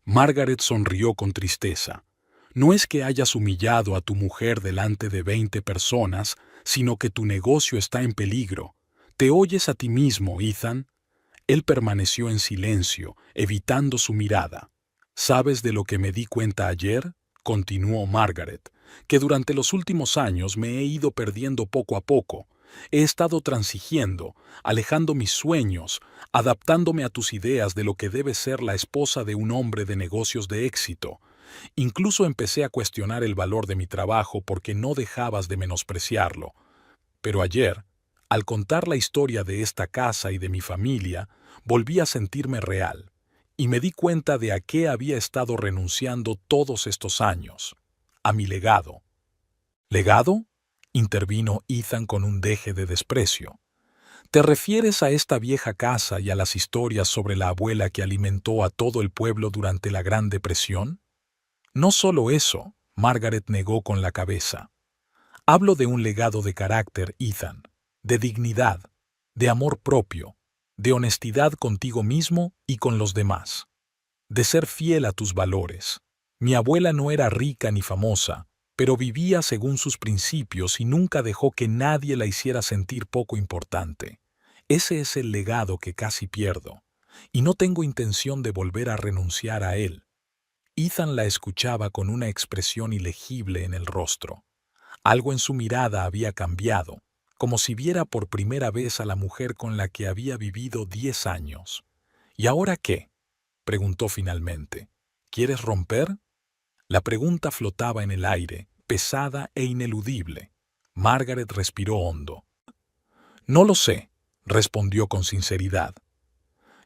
Margaret sonrió con tristeza. No es que hayas humillado a tu mujer delante de 20 personas, sino que tu negocio está en peligro. ¿Te oyes a ti mismo, Ethan? Él permaneció en silencio, evitando su mirada. ¿Sabes de lo que me di cuenta ayer?, continuó Margaret, que durante los últimos años me he ido perdiendo poco a poco. He estado transigiendo, alejando mis sueños, adaptándome a tus ideas de lo que debe ser la esposa de un hombre de negocios de éxito. Incluso empecé a cuestionar el valor de mi trabajo porque no dejabas de menospreciarlo. Pero ayer, al contar la historia de esta casa y de mi familia, volví a sentirme real, y me di cuenta de a qué había estado renunciando todos estos años: a mi legado. ¿Legado?, intervino Ethan con un deje de desprecio. ¿Te refieres a esta vieja casa y a las historias sobre la abuela que alimentó a todo el pueblo durante la Gran Depresión? No solo eso, Margaret negó con la cabeza. Hablo de un legado de carácter, Ethan, de dignidad, de amor propio, de honestidad contigo mismo y con los demás, de ser fiel a tus valores. Mi abuela no era rica ni famosa, pero vivía según sus principios y nunca dejó que nadie la hiciera sentir poco importante. Ese es el legado que casi pierdo, y no tengo intención de volver a renunciar a él. Ethan la escuchaba con una expresión ilegible en el rostro. Algo en su mirada había cambiado, como si viera por primera vez a la mujer con la que había vivido 10 años. ¿Y ahora qué?, preguntó finalmente. ¿Quieres romper? La pregunta flotaba en el aire, pesada e ineludible. Margaret respiró hondo. No lo sé, respondió con sinceridad.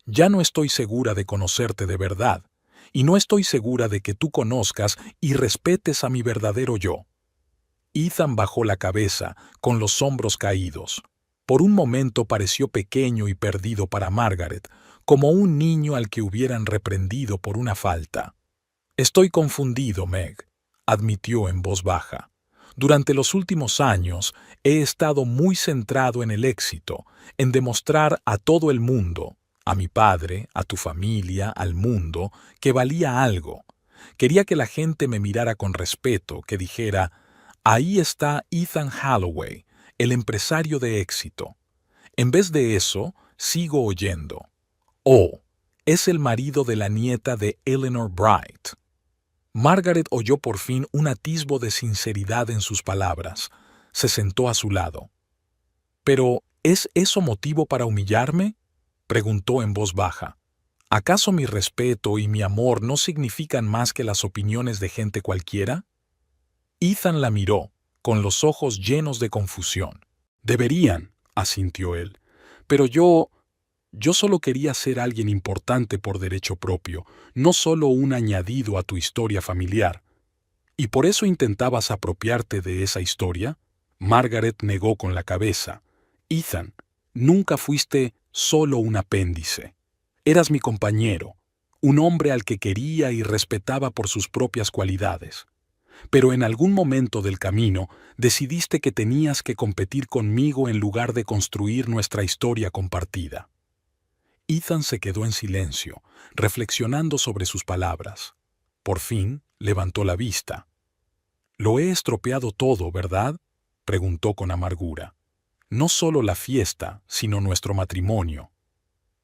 Ya no estoy segura de conocerte de verdad, y no estoy segura de que tú conozcas y respetes a mi verdadero yo. Ethan bajó la cabeza, con los hombros caídos. Por un momento pareció pequeño y perdido para Margaret, como un niño al que hubieran reprendido por una falta. Estoy confundido, Meg, admitió en voz baja. Durante los últimos años he estado muy centrado en el éxito, en demostrar a todo el mundo, a mi padre, a tu familia, al mundo, que valía algo. Quería que la gente me mirara con respeto, que dijera: ahí está Ethan Holloway, el empresario de éxito. En vez de eso, sigo oyendo: oh, es el marido de la nieta de Eleanor Bright. Margaret oyó por fin un atisbo de sinceridad en sus palabras. Se sentó a su lado. «¿Pero es eso motivo para humillarme?», preguntó en voz baja. «¿Acaso mi respeto y mi amor no significan más que las opiniones de gente cualquiera?». Ethan la miró, con los ojos llenos de confusión. «Deberían», asintió él. «Pero yo solo quería ser alguien importante por derecho propio, no solo un añadido a tu historia familiar». «¿Y por eso intentabas apropiarte de esa historia?». Margaret negó con la cabeza. «Ethan, nunca fuiste solo un apéndice. Eras mi compañero, un hombre al que quería y respetaba por sus propias cualidades. Pero en algún momento del camino decidiste que tenías que competir conmigo en lugar de construir nuestra historia compartida». Ethan se quedó en silencio, reflexionando sobre sus palabras. Por fin levantó la vista. «Lo he estropeado todo, ¿verdad?», preguntó con amargura. «No solo la fiesta, sino nuestro matrimonio».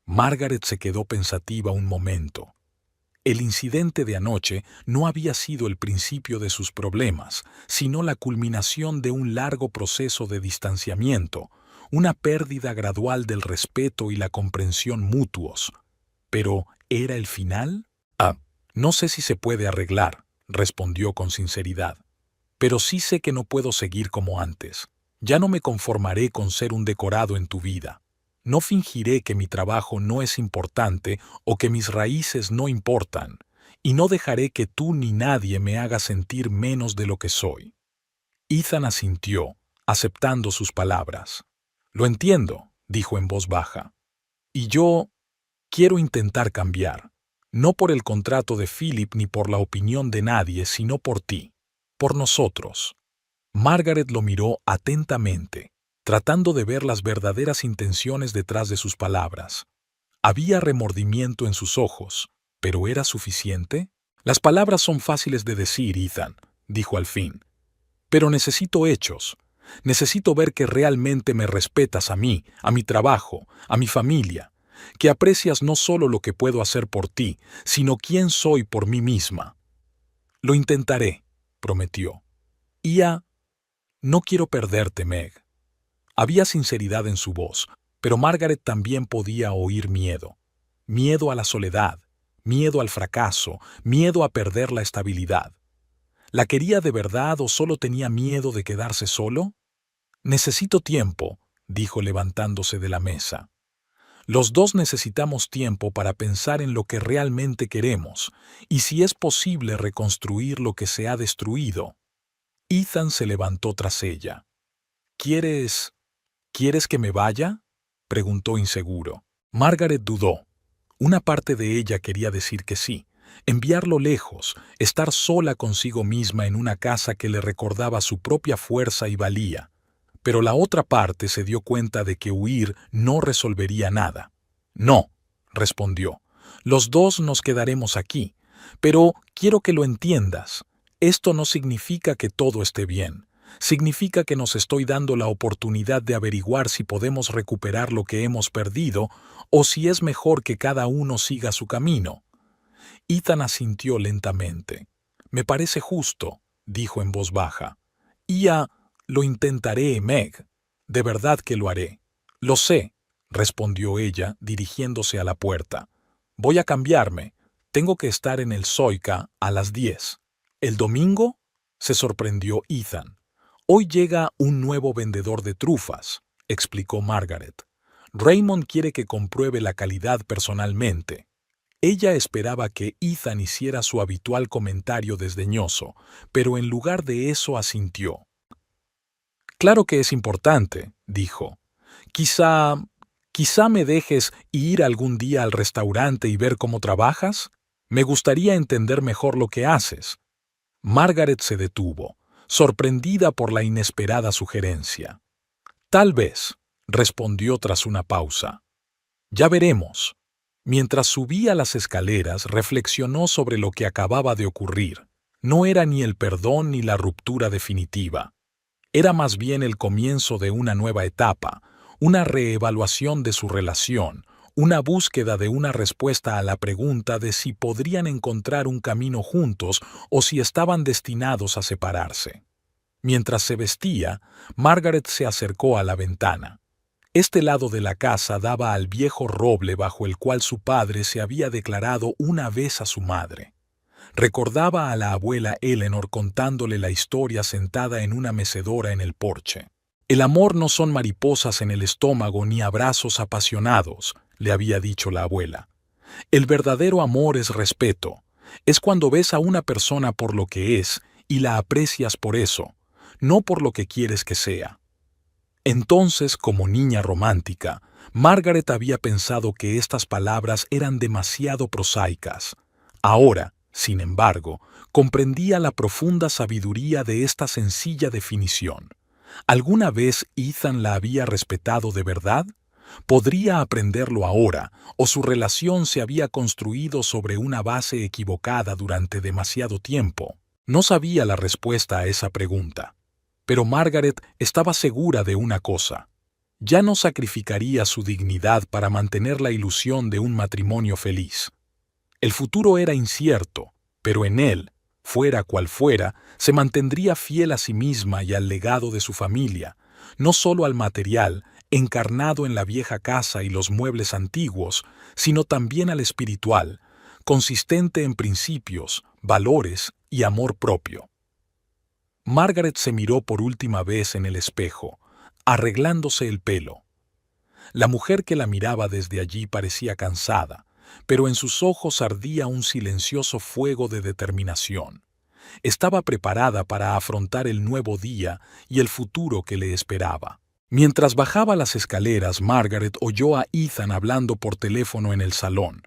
Margaret se quedó pensativa un momento. El incidente de anoche no había sido el principio de sus problemas, sino la culminación de un largo proceso de distanciamiento, una pérdida gradual del respeto y la comprensión mutuos. ¿Pero era el final? No sé si se puede arreglar», respondió con sinceridad. «Pero sí sé que no puedo seguir como antes. Ya no me conformaré con ser un decorado en tu vida. No fingiré que mi trabajo no es importante o que mis raíces no importan, y no dejaré que tú ni nadie me haga sentir menos de lo que soy». Ethan asintió, aceptando sus palabras. «Lo entiendo», dijo en voz baja. «Y yo quiero intentar cambiar, no por el contrato de Philip ni por la opinión de nadie, sino por ti, por nosotros». Margaret lo miró atentamente, tratando de ver las verdaderas intenciones detrás de sus palabras. Había remordimiento en sus ojos, ¿pero era suficiente? «Las palabras son fáciles de decir, Ethan», dijo al fin. «Pero necesito hechos. Necesito ver que realmente me respetas a mí, a mi trabajo, a mi familia, que aprecias no solo lo que puedo hacer por ti, sino quién soy por mí misma». «Lo intentaré», prometió. «No quiero perderte, Meg». Había sinceridad en su voz, pero Margaret también podía oír miedo. Miedo a la soledad, miedo al fracaso, miedo a perder la estabilidad. ¿La quería de verdad o solo tenía miedo de quedarse solo? «Necesito tiempo», dijo levantándose de la mesa. «Los dos necesitamos tiempo para pensar en lo que realmente queremos y si es posible reconstruir lo que se ha destruido». Ethan se levantó tras ella. «¿Quieres que me vaya?», preguntó inseguro. Margaret dudó. Una parte de ella quería decir que sí, enviarlo lejos, estar sola consigo misma en una casa que le recordaba su propia fuerza y valía. Pero la otra parte se dio cuenta de que huir no resolvería nada. «No», respondió, «los dos nos quedaremos aquí, pero quiero que lo entiendas. Esto no significa que todo esté bien. Significa que nos estoy dando la oportunidad de averiguar si podemos recuperar lo que hemos perdido o si es mejor que cada uno siga su camino». Ethan asintió lentamente. «Me parece justo», dijo en voz baja. «Lo intentaré, Meg. De verdad que lo haré». «Lo sé», respondió ella, dirigiéndose a la puerta. «Voy a cambiarme. Tengo que estar en el Zoica a las 10. «¿El domingo?», se sorprendió Ethan. «Hoy llega un nuevo vendedor de trufas», explicó Margaret. «Raymond quiere que compruebe la calidad personalmente». Ella esperaba que Ethan hiciera su habitual comentario desdeñoso, pero en lugar de eso asintió. «Claro que es importante», dijo. Quizá me dejes ir algún día al restaurante y ver cómo trabajas. Me gustaría entender mejor lo que haces». Margaret se detuvo, sorprendida por la inesperada sugerencia. «Tal vez», respondió tras una pausa. «Ya veremos». Mientras subía las escaleras, reflexionó sobre lo que acababa de ocurrir. No era ni el perdón ni la ruptura definitiva. Era más bien el comienzo de una nueva etapa, una reevaluación de su relación, una búsqueda de una respuesta a la pregunta de si podrían encontrar un camino juntos o si estaban destinados a separarse. Mientras se vestía, Margaret se acercó a la ventana. Este lado de la casa daba al viejo roble bajo el cual su padre se había declarado una vez a su madre. Recordaba a la abuela Eleanor contándole la historia sentada en una mecedora en el porche. El amor no son mariposas en el estómago ni abrazos apasionados, le había dicho la abuela. El verdadero amor es respeto. Es cuando ves a una persona por lo que es y la aprecias por eso, no por lo que quieres que sea. Entonces, como niña romántica, Margaret había pensado que estas palabras eran demasiado prosaicas. Ahora, sin embargo, comprendía la profunda sabiduría de esta sencilla definición. ¿Alguna vez Ethan la había respetado de verdad? ¿Podría aprenderlo ahora, o su relación se había construido sobre una base equivocada durante demasiado tiempo? No sabía la respuesta a esa pregunta. Pero Margaret estaba segura de una cosa. Ya no sacrificaría su dignidad para mantener la ilusión de un matrimonio feliz. El futuro era incierto, pero en él, fuera cual fuera, se mantendría fiel a sí misma y al legado de su familia, no solo al material, encarnado en la vieja casa y los muebles antiguos, sino también al espiritual, consistente en principios, valores y amor propio. Margaret se miró por última vez en el espejo, arreglándose el pelo. La mujer que la miraba desde allí parecía cansada, pero en sus ojos ardía un silencioso fuego de determinación. Estaba preparada para afrontar el nuevo día y el futuro que le esperaba. Mientras bajaba las escaleras, Margaret oyó a Ethan hablando por teléfono en el salón.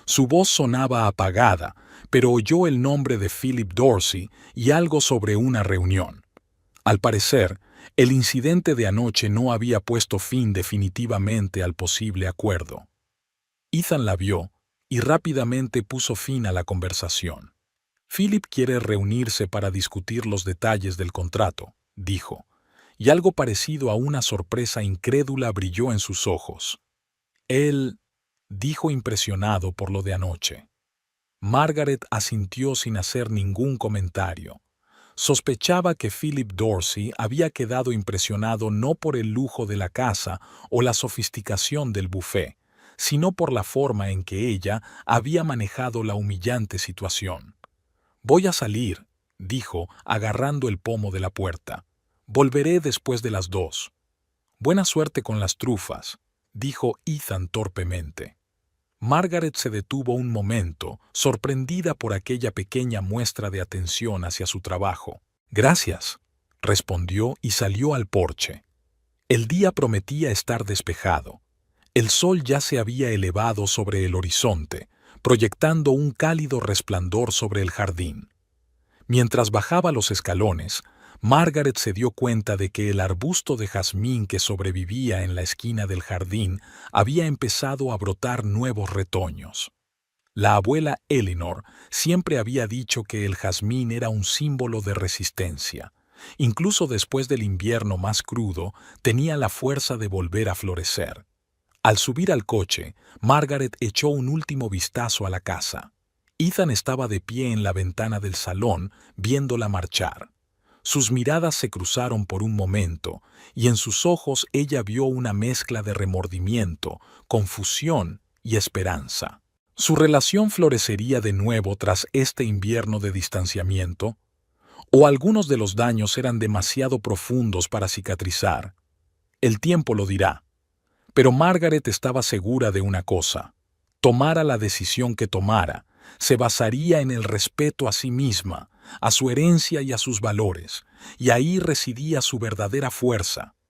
Su voz sonaba apagada, pero oyó el nombre de Philip Dorsey y algo sobre una reunión. Al parecer, el incidente de anoche no había puesto fin definitivamente al posible acuerdo. Ethan la vio y rápidamente puso fin a la conversación. Philip quiere reunirse para discutir los detalles del contrato, dijo, y algo parecido a una sorpresa incrédula brilló en sus ojos. Él, dijo impresionado por lo de anoche. Margaret asintió sin hacer ningún comentario. Sospechaba que Philip Dorsey había quedado impresionado no por el lujo de la casa o la sofisticación del buffet, sino por la forma en que ella había manejado la humillante situación. «Voy a salir», dijo, agarrando el pomo de la puerta. «Volveré después de las 2». «Buena suerte con las trufas», dijo Ethan torpemente. Margaret se detuvo un momento, sorprendida por aquella pequeña muestra de atención hacia su trabajo. «Gracias», respondió y salió al porche. El día prometía estar despejado. El sol ya se había elevado sobre el horizonte, proyectando un cálido resplandor sobre el jardín. Mientras bajaba los escalones, Margaret se dio cuenta de que el arbusto de jazmín que sobrevivía en la esquina del jardín había empezado a brotar nuevos retoños. La abuela Eleanor siempre había dicho que el jazmín era un símbolo de resistencia. Incluso después del invierno más crudo, tenía la fuerza de volver a florecer. Al subir al coche, Margaret echó un último vistazo a la casa. Ethan estaba de pie en la ventana del salón, viéndola marchar. Sus miradas se cruzaron por un momento, y en sus ojos ella vio una mezcla de remordimiento, confusión y esperanza. ¿Su relación florecería de nuevo tras este invierno de distanciamiento? ¿O algunos de los daños eran demasiado profundos para cicatrizar? El tiempo lo dirá. Pero Margaret estaba segura de una cosa. Tomara la decisión que tomara, se basaría en el respeto a sí misma, a su herencia y a sus valores, y ahí residía su verdadera fuerza.